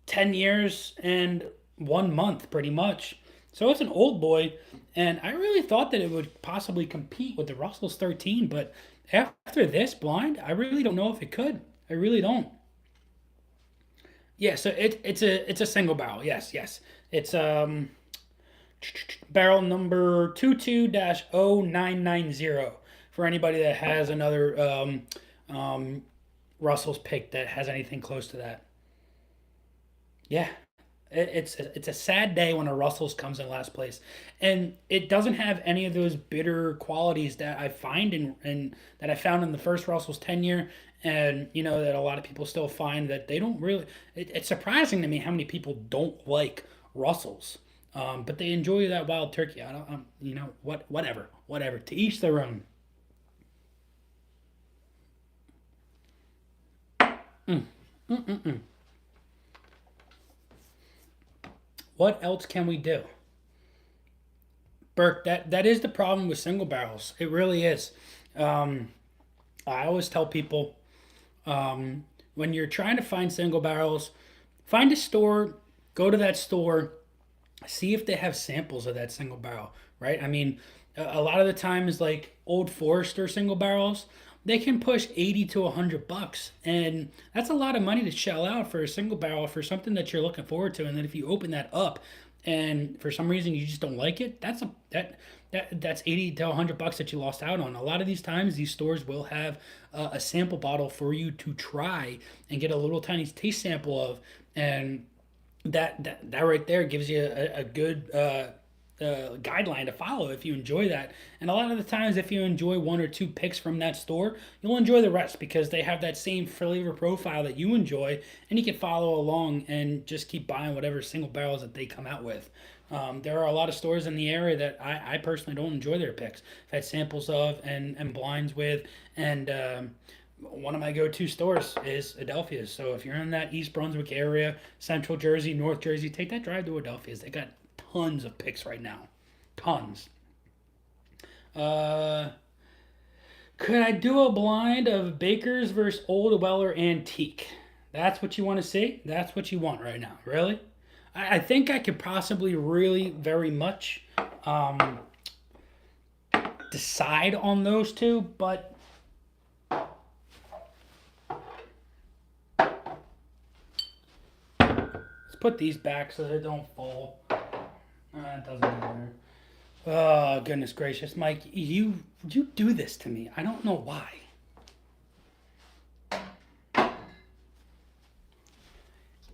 10 years and 1 month pretty much. So it's an old boy, and I really thought that it would possibly compete with the Russell's 13, but after this blind, I really don't know if it could. I really don't. Yeah, so it's a single barrel. Yes. It's barrel number 22-0990 for anybody that has another Russell's pick that has anything close to that. Yeah, it's a sad day when a Russell's comes in last place, and it doesn't have any of those bitter qualities that I find in that I found in the first Russell's 10 year, and that a lot of people still find that they don't really. It's surprising to me how many people don't like Russells, but they enjoy that wild turkey. I don't, whatever. To each their own. What else can we do? Burke, that is the problem with single barrels. It really is. I always tell people when you're trying to find single barrels, find a store, go to that store, see if they have samples of that single barrel, right? I mean, a lot of the times, like Old Forester single barrels, they can push 80 to $100, and that's a lot of money to shell out for a single barrel for something that you're looking forward to. And then if you open that up, and for some reason you just don't like it, that's 80 to $100 that you lost out on. A lot of these times, these stores will have a sample bottle for you to try and get a little tiny taste sample of, and that right there gives you a good guideline to follow if you enjoy that. And a lot of the times, if you enjoy one or two picks from that store, you'll enjoy the rest because they have that same flavor profile that you enjoy, and you can follow along and just keep buying whatever single barrels that they come out with. There are a lot of stores in the area that I personally don't enjoy their picks. I've had samples of and blinds with, and one of my go-to stores is Adelphia's. So if you're in that East Brunswick area, Central Jersey, North Jersey, take that drive to Adelphia's. They got tons of picks right now. Tons. Could I do a blind of Baker's versus Old Weller Antique? That's what you want to see? That's what you want right now, really? I think I could possibly really very much decide on those two, but let's put these back so they don't fall. It doesn't matter. Oh, goodness gracious, Mike, you do this to me. I don't know why.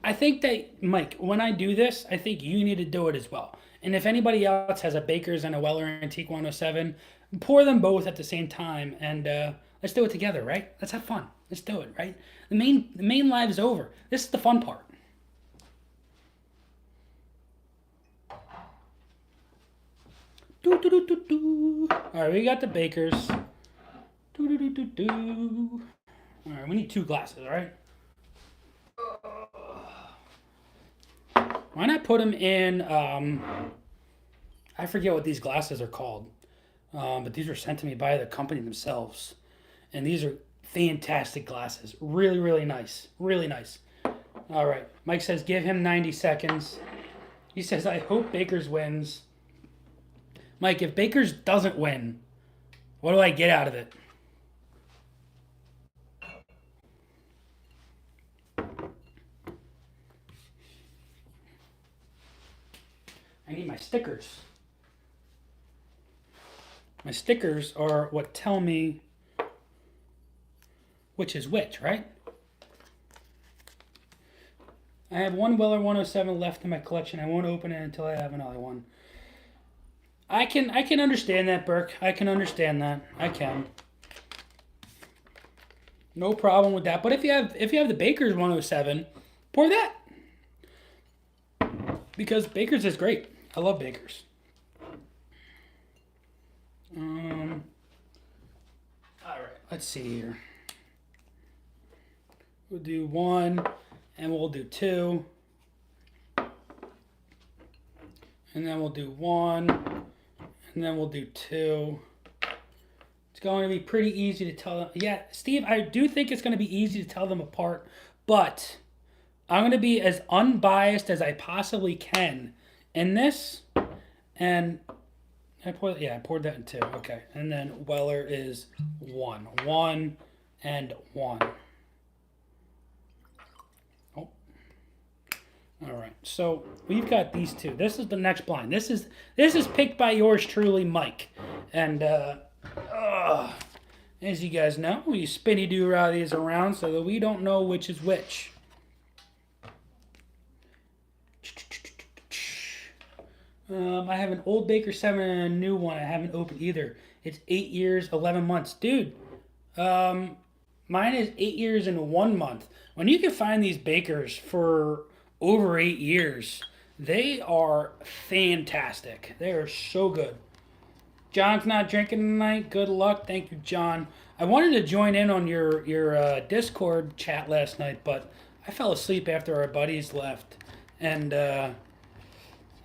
I think that, Mike, when I do this, I think you need to do it as well. And if anybody else has a Baker's and a Weller Antique 107, pour them both at the same time, and let's do it together, right? Let's have fun. Let's do it, right? The main live is over. This is the fun part. All right, we got the Bakers. All right, we need 2 glasses, all right? Why not put them in, I I forget what these glasses are called, but these were sent to me by the company themselves, and these are fantastic glasses. Really, really nice. Really nice. All right. Mike says give him 90 seconds. He says I hope Bakers wins. Mike, if Bakers doesn't win, what do I get out of it? I need my stickers. My stickers are what tell me which is which, right? I have one Weller 107 left in my collection. I won't open it until I have another one. I can understand that, Burke. I can understand that. I can. No problem with that. But if you have the Baker's 107, pour that. Because Baker's is great. I love Baker's. All right, let's see here. We'll do one, and we'll do two, and then we'll do one, and then we'll do two. It's going to be pretty easy to tell them. Yeah, Steve, I do think it's going to be easy to tell them apart, but I'm going to be as unbiased as I possibly can in this, and I poured that in two. Okay, and then Weller is one, and one. Oh, all right. So we've got these two. This is the next blind. This is picked by yours truly, Mike, and as you guys know, we spinny do these around so that we don't know which is which. I have an old Baker 7 and a new one I haven't opened either. It's 8 years, 11 months. Dude, mine is 8 years and 1 month. When you can find these Bakers for over 8 years, they are fantastic. They are so good. John's not drinking tonight. Good luck. Thank you, John. I wanted to join in on your Discord chat last night, but I fell asleep after our buddies left. And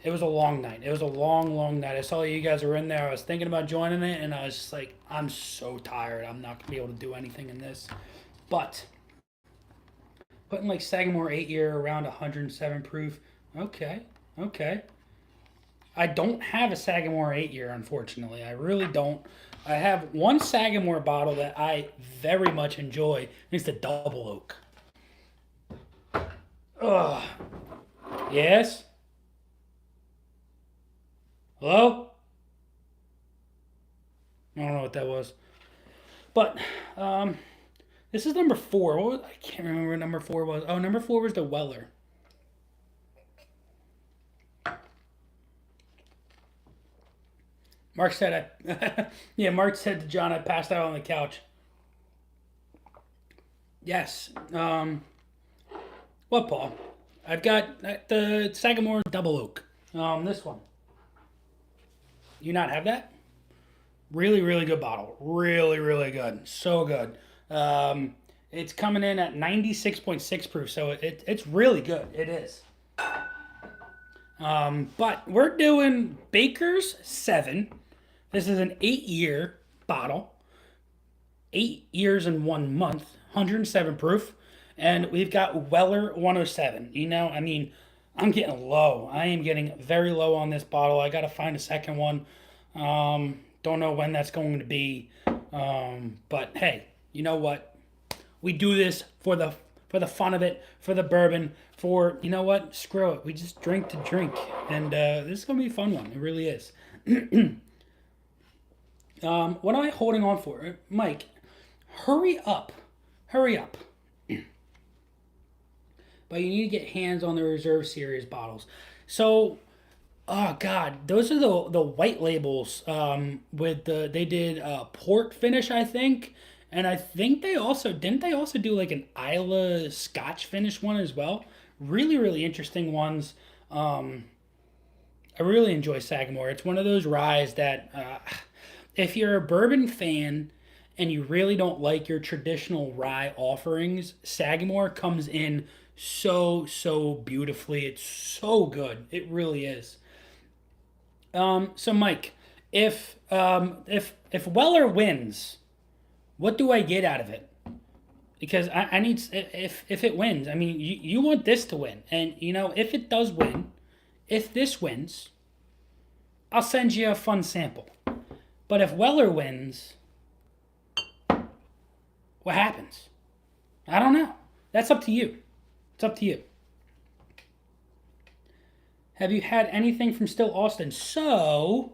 it was a long night. It was a long, long night. I saw you guys were in there. I was thinking about joining it, and I was just like, I'm so tired. I'm not going to be able to do anything in this. But putting like Sagamore 8 year around 107 proof. Okay. I don't have a Sagamore 8 year, unfortunately. I really don't. I have one Sagamore bottle that I very much enjoy, and it's the Double Oak. Ugh. Yes? Hello? I don't know what that was. But, this is number 4. I can't remember what number 4 was. Oh, number 4 was the Weller. Mark said Mark said to John, I passed out on the couch. Yes. What, Paul? I've got the Sagamore Double Oak. This one. You not have that? Really, really good bottle. Really, really good. So good. It's coming in at 96.6 proof, so it's really good. It is. But we're doing Baker's 7. This is an 8 year bottle. 8 years and 1 month. 107 proof. And we've got Weller 107. You know, I mean, I'm getting low. I am getting very low on this bottle. I got to find a second one. Don't know when that's going to be. But hey, you know what? We do this for the fun of it, for the bourbon, for, you know what? Screw it. We just drink to drink. And this is going to be a fun one. It really is. What am I holding on for? Mike, hurry up. Hurry up. But you need to get hands on the Reserve Series bottles. So, oh God, those are the white labels with they did port finish, I think. And I think they also do like an Isla Scotch finish one as well. Really, really interesting ones. I really enjoy Sagamore. It's one of those ryes that if you're a bourbon fan and you really don't like your traditional rye offerings, Sagamore comes in so beautifully. It's so good. It really is. So Mike, if Weller wins, what do I get out of it? Because I need if it wins, I mean you want this to win, and if it does win, if this wins, I'll send you a fun sample. But if Weller wins, what happens? I don't know. That's up to you. It's up to you. Have you had anything from Still Austin? So,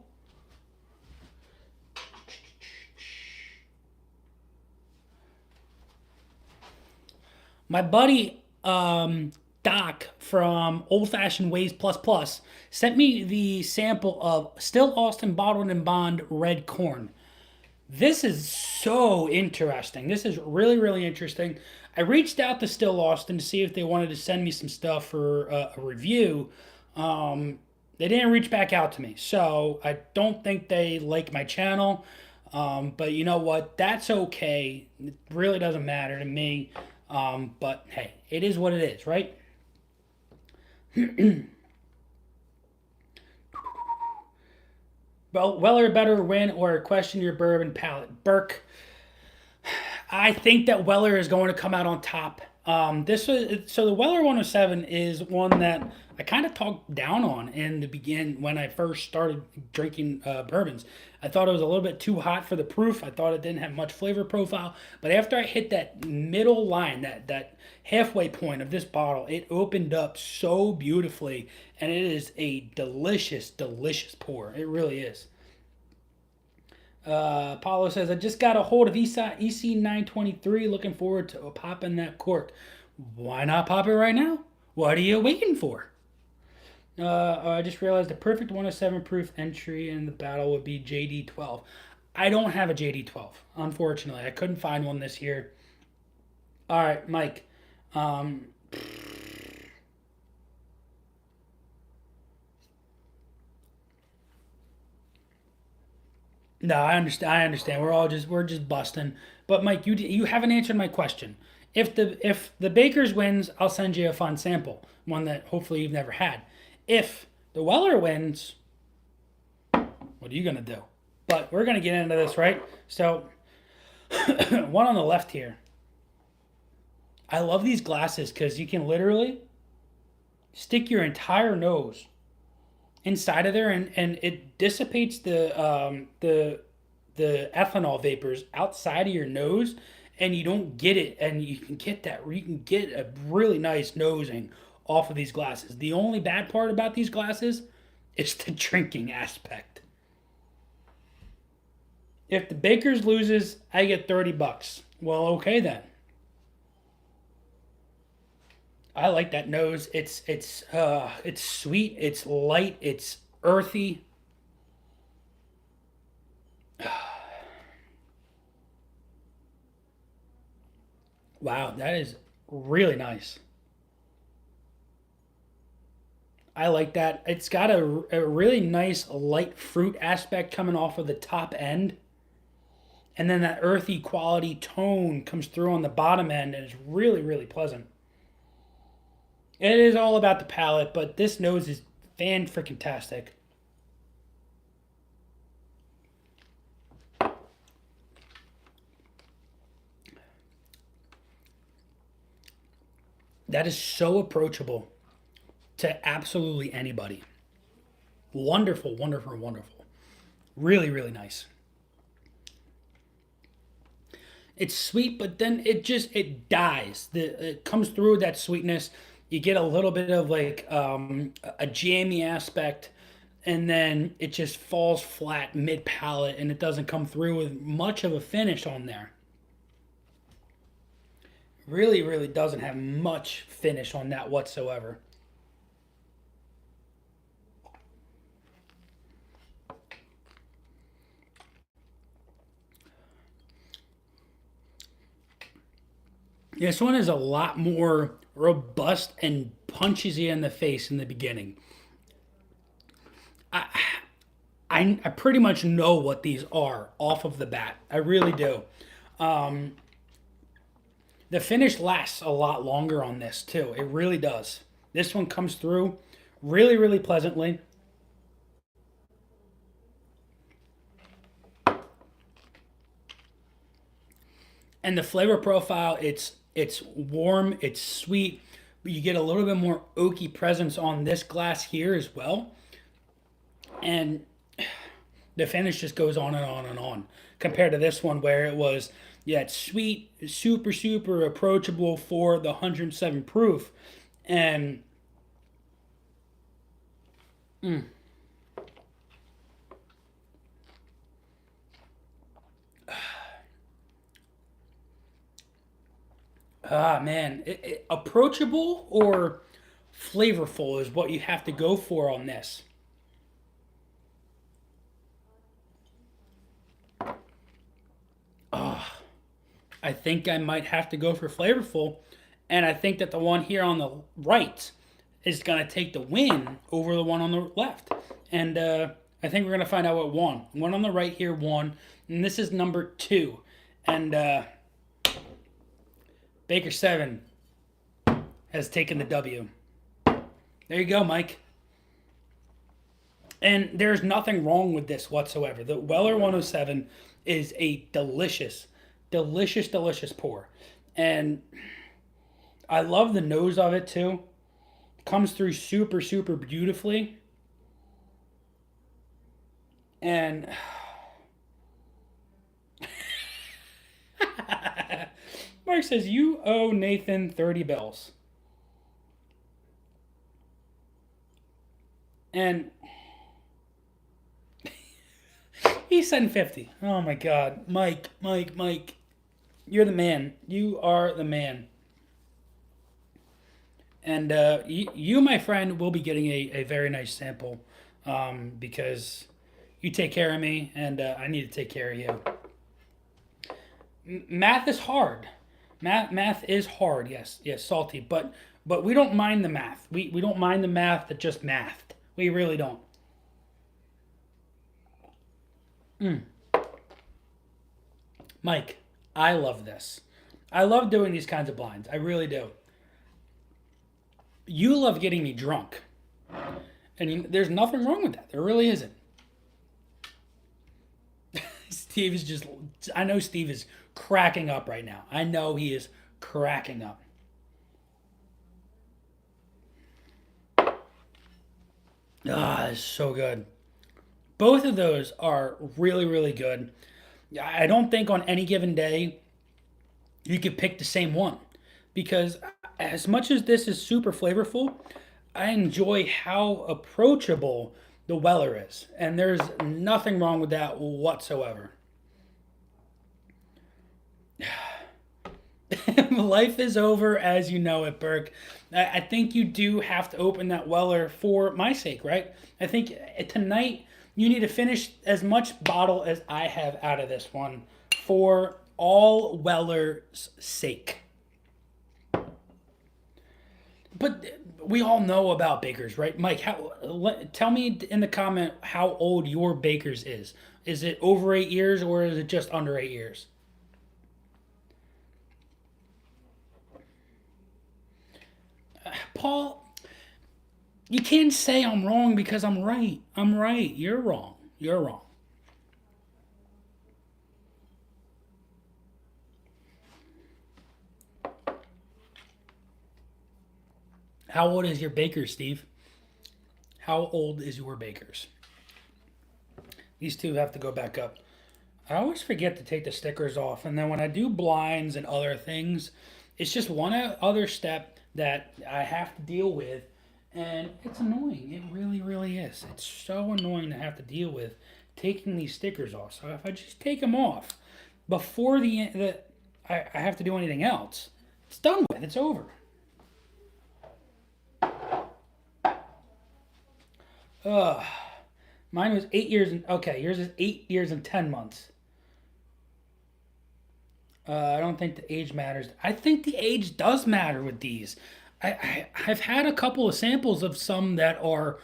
my buddy Doc from Old Fashioned Ways Plus Plus sent me the sample of Still Austin Bottled and Bond Red Corn. This is so interesting. This is really, really interesting. I reached out to Still Austin to see if they wanted to send me some stuff for a review. They didn't reach back out to me, so I don't think they like my channel. But you know what? That's okay. It really doesn't matter to me. But hey, it is what it is, right? Well, Weller better win or question your bourbon palate. Burke, I think that Weller is going to come out on top. This was so the Weller 107 is one that I kind of talked down on in the begin when I first started drinking bourbons. I thought it was a little bit too hot for the proof. I thought it didn't have much flavor profile. But after I hit that middle line, that halfway point of this bottle, it opened up so beautifully, and it is a delicious, delicious pour. It really is. Paulo says, I just got a hold of EC 923. Looking forward to popping that cork. Why not pop it right now? What are you waiting for? I just realized the perfect 107 proof entry in the battle would be JD12. I don't have a JD12, unfortunately. I couldn't find one this year. All right, Mike. Um, No, I understand. I understand. We're just busting. But Mike, you haven't answered my question. If the Bakers wins, I'll send you a fun sample, one that hopefully you've never had. If the Weller wins, what are you gonna do? But we're gonna get into this, right? So, one on the left here. I love these glasses because you can literally stick your entire nose inside of there, and it dissipates the ethanol vapors outside of your nose, and you don't get it, and you can get a really nice nosing off of these glasses. The only bad part about these glasses is the drinking aspect. If the Bakers loses, I get $30. Well, okay then. I like that nose. It's sweet, it's light, it's earthy. Wow, that is really nice. I like that. It's got a really nice light fruit aspect coming off of the top end. And then that earthy quality tone comes through on the bottom end and it's really, really pleasant. It is all about the palate, but this nose is fan freaking tastic. That is so approachable to absolutely anybody. Wonderful, wonderful, wonderful. Really, really nice. It's sweet, but then it dies. It comes through with that sweetness. You get a little bit of like a jammy aspect, and then it just falls flat mid palate, and it doesn't come through with much of a finish on there. Really, really doesn't have much finish on that whatsoever. This one is a lot more robust and punches you in the face in the beginning. I, I pretty much know what these are off of the bat. I really do. Um, the finish lasts a lot longer on this too. It really does. This one comes through really, really pleasantly. And the flavor profile, it's warm, it's sweet, but you get a little bit more oaky presence on this glass here as well. And the finish just goes on and on and on compared to this one where it was, yeah, it's sweet, super super approachable for the 107 proof. And man, approachable or flavorful is what you have to go for on this. I think I might have to go for flavorful, and I think that the one here on the right is gonna take the win over the one on the left. And I think we're gonna find out what won. One on the right here won, and this is number two. And Baker 7 has taken the W. There you go, Mike. And there's nothing wrong with this whatsoever. The Weller 107 is a delicious, delicious, delicious pour. And I love the nose of it too. Comes through super, super beautifully. And Mark says, you owe Nathan 30 bells. And he sent 50. Oh my God. Mike, Mike, Mike. You're the man. You are the man. And you, my friend, will be getting a very nice sample because you take care of me and I need to take care of you. Math is hard. Math is hard. Yes, yes, salty. But we don't mind the math. We don't mind the math that just mathed. We really don't. Mike, I love this. I love doing these kinds of blinds. I really do. You love getting me drunk. And there's nothing wrong with that. There really isn't. Steve is just, I know Steve is cracking up right now. I know he is cracking up. Ah, it's so good. Both of those are really, really good. I don't think on any given day you could pick the same one because as much as this is super flavorful, I enjoy how approachable the Weller is, and there's nothing wrong with that whatsoever. Life is over as you know it, Burke. I think you do have to open that Weller for my sake, right? I think tonight you need to finish as much bottle as I have out of this one for all Weller's sake. But we all know about Baker's, right? Mike, tell me in the comment how old your Baker's is. Is it over 8 years or is it just under 8 years? Paul, you can't say I'm wrong because I'm right. I'm right. You're wrong. You're wrong. How old is your Baker's, Steve? How old is your Baker's? These two have to go back up. I always forget to take the stickers off, and then when I do blinds and other things, it's just one other step that I have to deal with, and it's annoying. It really, really is. It's so annoying to have to deal with taking these stickers off. So if I just take them off before I have to do anything else, it's done with. It's over. Ugh. Mine was 8 years and okay, yours is 8 years and 10 months. I don't think the age matters. I think the age does matter with these. I've had a couple of samples of some that are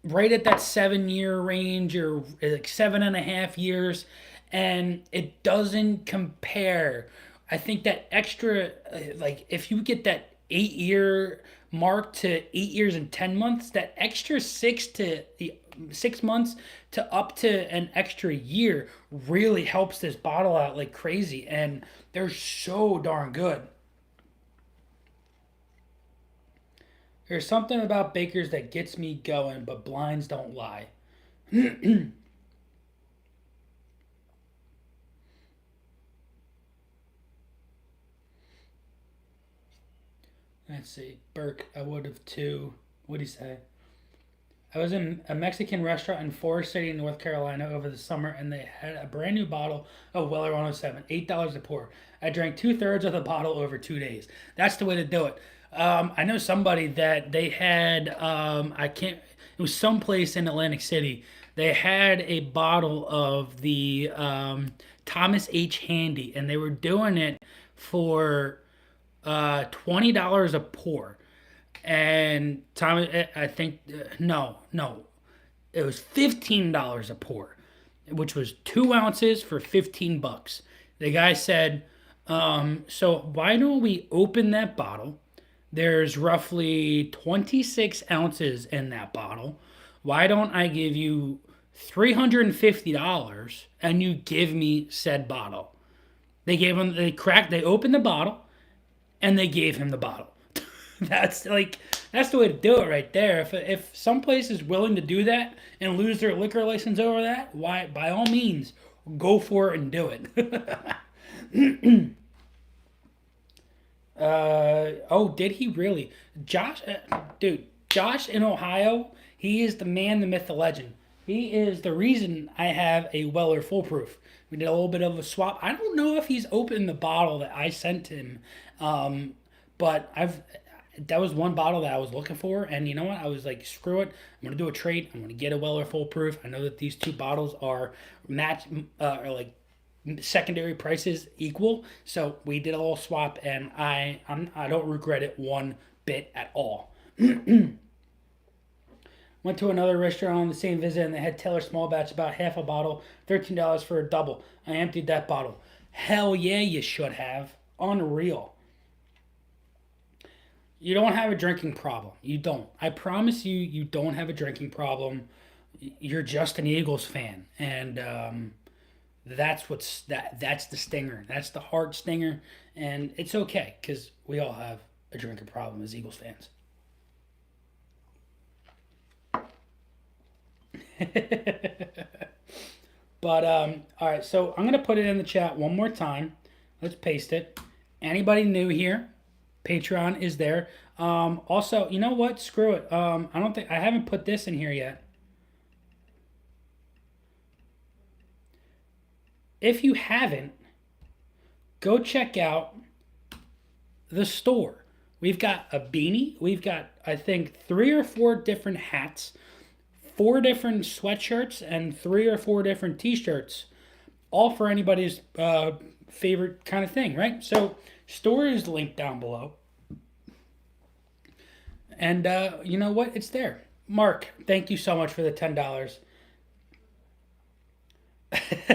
right at that 7 year range or like 7.5 years, and it doesn't compare. I think that extra, like if you get that 8 year mark to 8 years and 10 months, that extra 6 months to up to an extra year really helps this bottle out like crazy, and they're so darn good. There's something about Baker's that gets me going, but blinds don't lie. Let's see. Burke, I would have too. What'd he say? I was in a Mexican restaurant in Forest City, North Carolina over the summer, and they had a brand new bottle of Weller 107, $8 a pour. I drank two-thirds of the bottle over 2 days. That's the way to do it. I know somebody that they had, I can't, it was someplace in Atlantic City. They had a bottle of the Thomas H. Handy, and they were doing it for $20 a pour. And Tom, I think no, it was $15 a pour, which was 2 ounces for $15. The guy said, "So why don't we open that bottle? There's roughly 26 ounces in that bottle. Why don't I give you $350 and you give me said bottle?" They opened the bottle and they gave him the bottle. That's the way to do it right there. If some place is willing to do that and lose their liquor license over that, why by all means go for it and do it. Oh, did he really? Dude, Josh in Ohio, he is the man, the myth, the legend. He is the reason I have a Weller Foolproof. We did a little bit of a swap. I don't know if he's opened the bottle that I sent him, but that was one bottle that I was looking for, and you know what? I was like, screw it. I'm gonna do a trade. I'm gonna get a Weller Foolproof. I know that these two bottles are match, or like secondary prices equal. So we did a little swap, and I don't regret it one bit at all. Went to another restaurant on the same visit, and they had Taylor Small Batch, about half a bottle, $13 for a double. I emptied that bottle. Hell yeah, you should have. Unreal. You don't have a drinking problem. You don't. I promise you, you don't have a drinking problem. You're just an Eagles fan, and that's the stinger. That's the hard stinger, and it's okay because we all have a drinking problem as Eagles fans. But all right, so I'm gonna put it in the chat one more time. Let's paste it. Anybody new here? Patreon is there. Also, you know what? Screw it. I haven't put this in here yet. If you haven't, go check out the store. We've got a beanie. We've got, I think, 3 or 4 different hats, 4 different sweatshirts, and 3 or 4 different t-shirts, all for anybody's favorite kind of thing, right? So, store is linked down below. And you know what? It's there. Mark, thank you so much for the $10.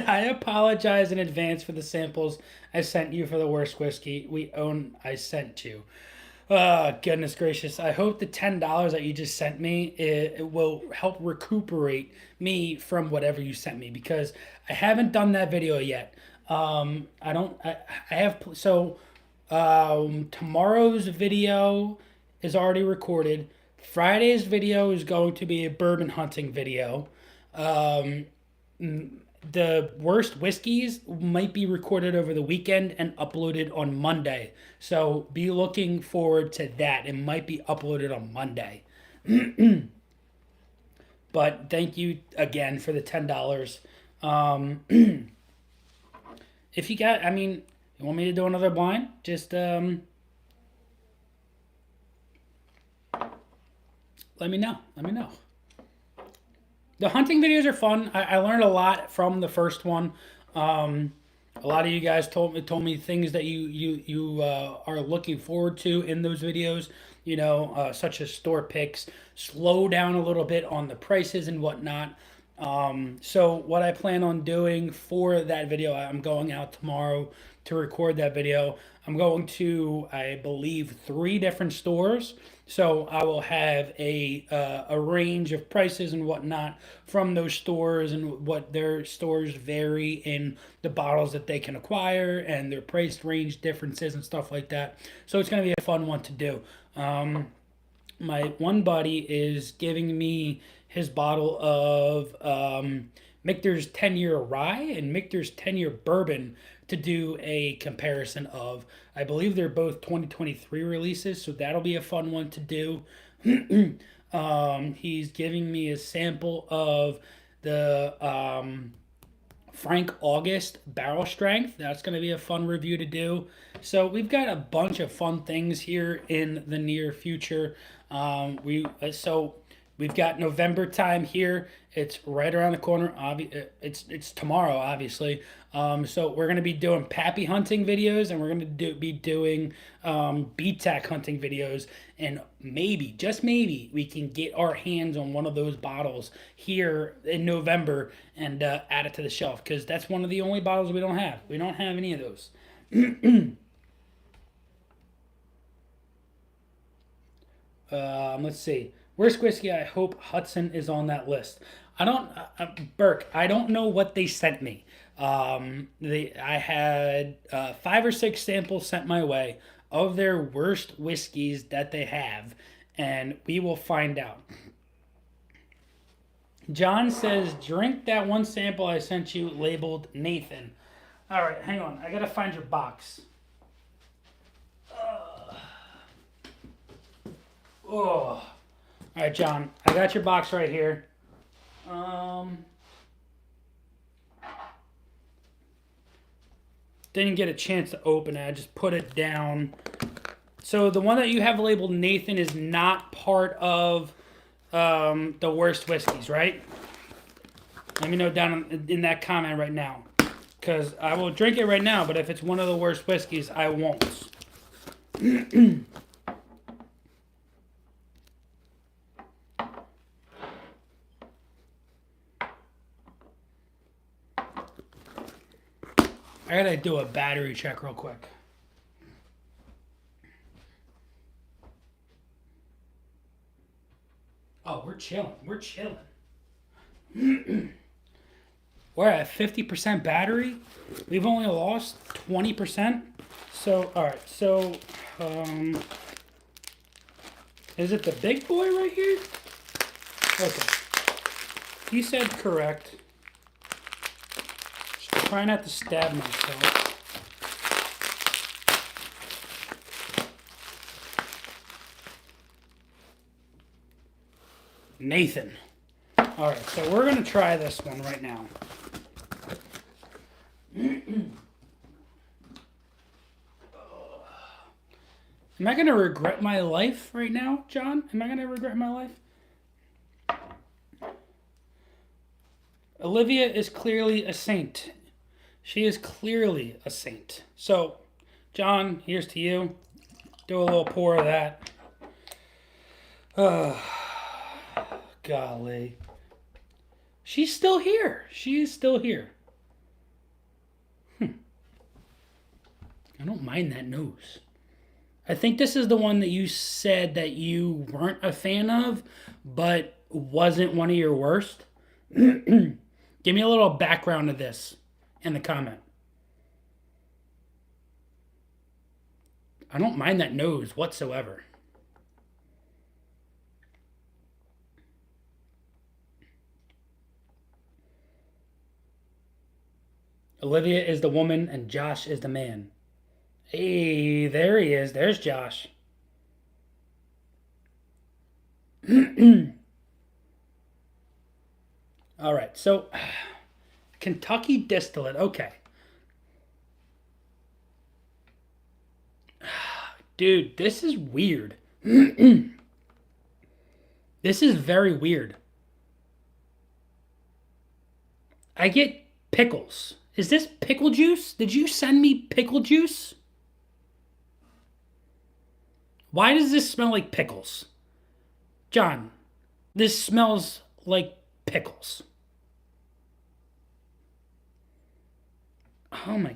I apologize in advance for the samples I sent you for the worst whiskey I sent you. Oh, goodness gracious. I hope the $10 that you just sent me it will help recuperate me from whatever you sent me, because I haven't done that video yet. I don't, I have, so tomorrow's video is already recorded. Friday's video is going to be a bourbon hunting video. The worst whiskeys might be recorded over the weekend and uploaded on Monday. So be looking forward to that. It might be uploaded on Monday. But thank you again for the $10. If you got, I mean, you want me to do another blind? Just let me know. Let me know. The hunting videos are fun. I learned a lot from the first one. A lot of you guys told me things that you are looking forward to in those videos. Such as store picks. Slow down a little bit on the prices and whatnot. So what I plan on doing for that video, I'm going out tomorrow to record that video. I'm going to, I believe, 3 different stores. So I will have a range of prices and whatnot from those stores and what their stores vary in the bottles that they can acquire and their price range differences and stuff like that. So it's going to be a fun one to do. My one buddy is giving me his bottle of Michter's 10-year rye and Michter's 10-year bourbon to do a comparison of. I believe they're both 2023 releases, so that'll be a fun one to do. He's giving me a sample of the Frank August barrel strength. That's going to be a fun review to do. So we've got a bunch of fun things here in the near future. We've got November time here. It's right around the corner. It's tomorrow, obviously. So we're gonna be doing pappy hunting videos, and we're gonna be doing BTAC hunting videos, and maybe, just maybe, we can get our hands on one of those bottles here in November and add it to the shelf, because that's one of the only bottles we don't have. We don't have any of those. Let's see. Worst whiskey. I hope Hudson is on that list. I don't, Burke. I don't know what they sent me. I had 5 or 6 samples sent my way of their worst whiskeys that they have, and we will find out. John says, drink that one sample I sent you labeled Nathan. All right, hang on. I gotta find your box. Oh. All right, John. I got your box right here. Didn't get a chance to open it. I just put it down. So the one that you have labeled Nathan is not part of the worst whiskeys, right? Let me know down in that comment right now, because I will drink it right now. But if it's one of the worst whiskeys, I won't. I gotta do a battery check real quick. Oh, we're chilling. We're chilling. We're at 50% battery. We've only lost 20%. So, all right. So, is it the big boy right here? Okay. He said correct. Just try not to stab myself. Nathan. All right, so we're going to try this one right now. Am I going to regret my life right now, John? Am I going to regret my life? Olivia is clearly a saint. She is clearly a saint. So, John, here's to you. Do a little pour of that. Golly. She's still here. She is still here. I don't mind that nose. I think this is the one that you said that you weren't a fan of, but wasn't one of your worst. Give me a little background of this in the comment. I don't mind that nose whatsoever. Olivia is the woman and Josh is the man. Hey, there he is. There's Josh. All right, so Kentucky distillate. Okay. Dude, this is weird. This is very weird. I get pickles. Is this pickle juice? Did you send me pickle juice? Why does this smell like pickles? John, this smells like pickles. Oh my.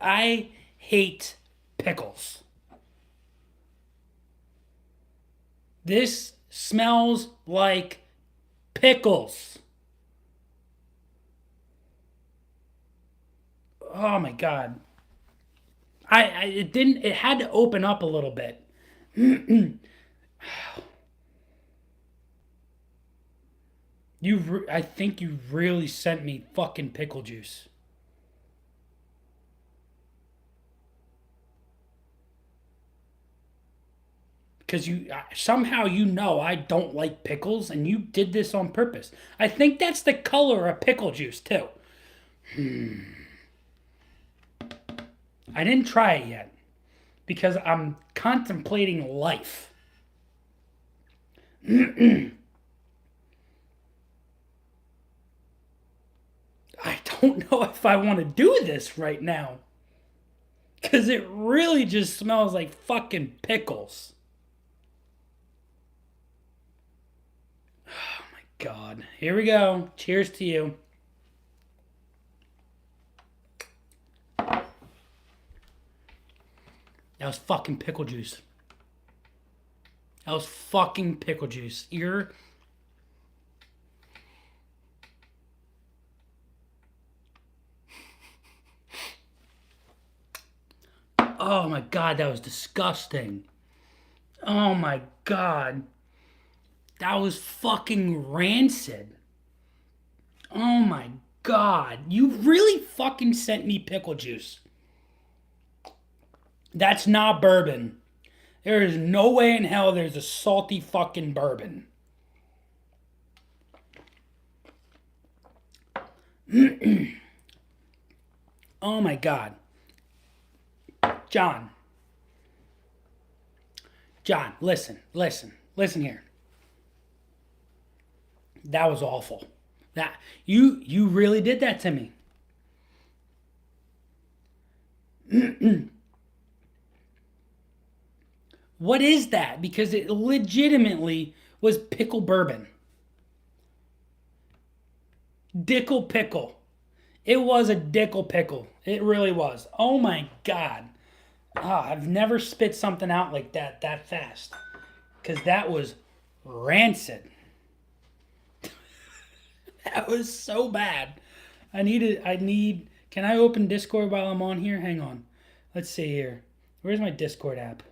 I hate pickles. This smells like pickles. Oh my god. It didn't, it had to open up a little bit. I think you really sent me fucking pickle juice. Because somehow I don't like pickles, and you did this on purpose. I think that's the color of pickle juice too. I didn't try it yet because I'm contemplating life. I don't know if I want to do this right now because it really just smells like fucking pickles. Oh my god. Here we go. Cheers to you. That was fucking pickle juice. That was fucking pickle juice. Oh my god, that was disgusting. Oh my god. That was fucking rancid. Oh my god. You really fucking sent me pickle juice. That's not bourbon. There is no way in hell there's a salty fucking bourbon. Oh my god. John. John, listen here. That was awful. That you really did that to me. What is that? Because it legitimately was pickle bourbon. Dickle pickle. It was a dickle pickle. It really was. Oh my god. I've never spit something out like that fast. Because that was rancid. That was so bad. Can I open Discord while I'm on here? Hang on. Let's see here. Where's my Discord app?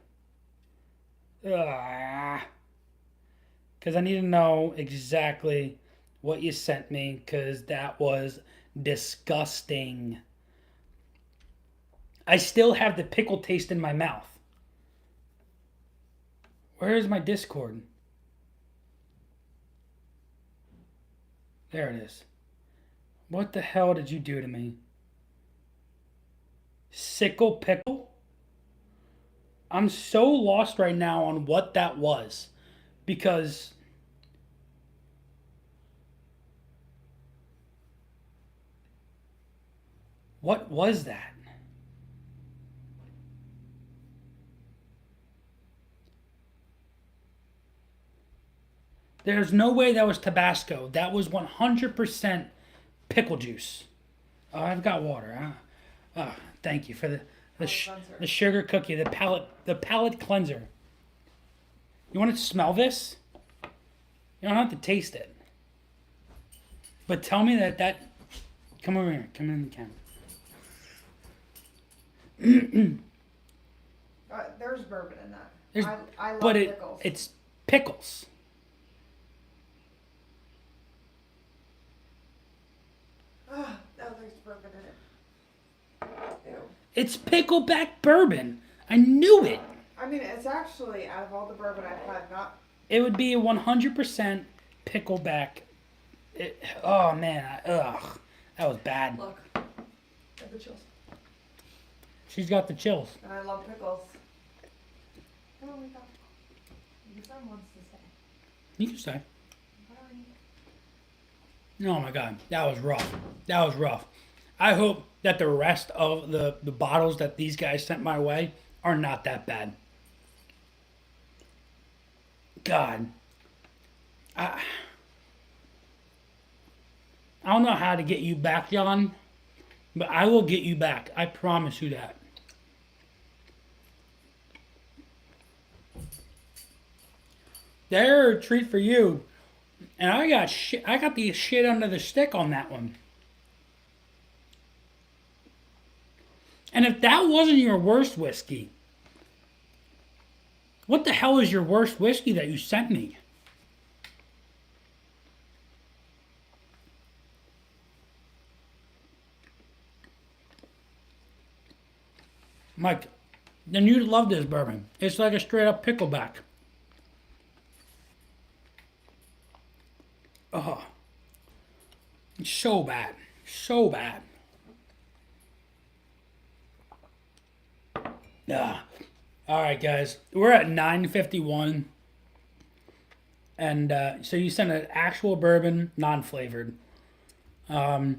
Because I need to know exactly what you sent me, because that was disgusting. I still have the pickle taste in my mouth. Where is my Discord? There it is. What the hell did you do to me? Sickle pickle? I'm so lost right now on what that was. Because what was that? There's no way that was Tabasco. That was 100% pickle juice. Oh, I've got water. Huh? Oh, thank you for the sugar cookie, the palate cleanser. You want to smell this? You don't have to taste it. But tell me that come over here. Come in the camera. There's bourbon in that. There's, I love but pickles. it's pickles. Oh, there's bourbon in it. Ew. It's pickleback bourbon. I knew it. I mean, it's actually, out of all the bourbon I've had, not... It would be a 100% pickleback. Oh man, ugh, that was bad. Look, I have the chills. She's got the chills. And I love pickles. Come on, wake up. Your son wants to stay. You can stay. Oh my god, that was rough. That was rough. I hope that the rest of the bottles that these guys sent my way are not that bad. God. I don't know how to get you back, John, but I will get you back. I promise you that. They're a treat for you. And I got shit. I got the shit under the stick on that one. And if that wasn't your worst whiskey, what the hell is your worst whiskey that you sent me? Mike, then you'd love this bourbon. It's like a straight up pickleback. Oh, it's so bad. So bad. Yeah. All right, guys. We're at 9:51. And so you sent an actual bourbon, non-flavored. We're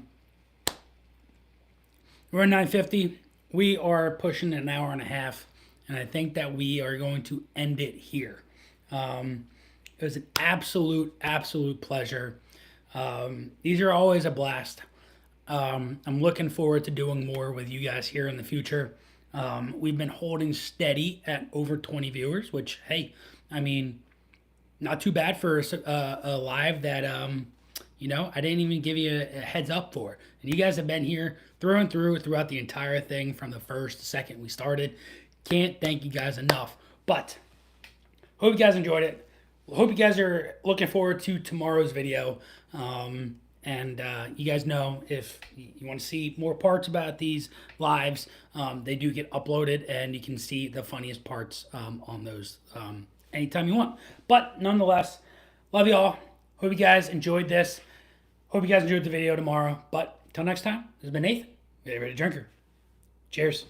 at 9:50. We are pushing an hour and a half, and I think that we are going to end it here. It was an absolute pleasure. These are always a blast. I'm looking forward to doing more with you guys here in the future. We've been holding steady at over 20 viewers, which, hey, I mean, not too bad for a live that I didn't even give you a heads up for. And you guys have been here through and through throughout the entire thing from the first to second we started. Can't thank you guys enough. But hope you guys enjoyed it. Hope you guys are looking forward to tomorrow's video. And you guys know if you want to see more parts about these lives, they do get uploaded, and you can see the funniest parts on those anytime you want. But nonetheless, love y'all. Hope you guys enjoyed this. Hope you guys enjoyed the video tomorrow. But until next time, this has been Nathan, Favorite Drinker. Cheers.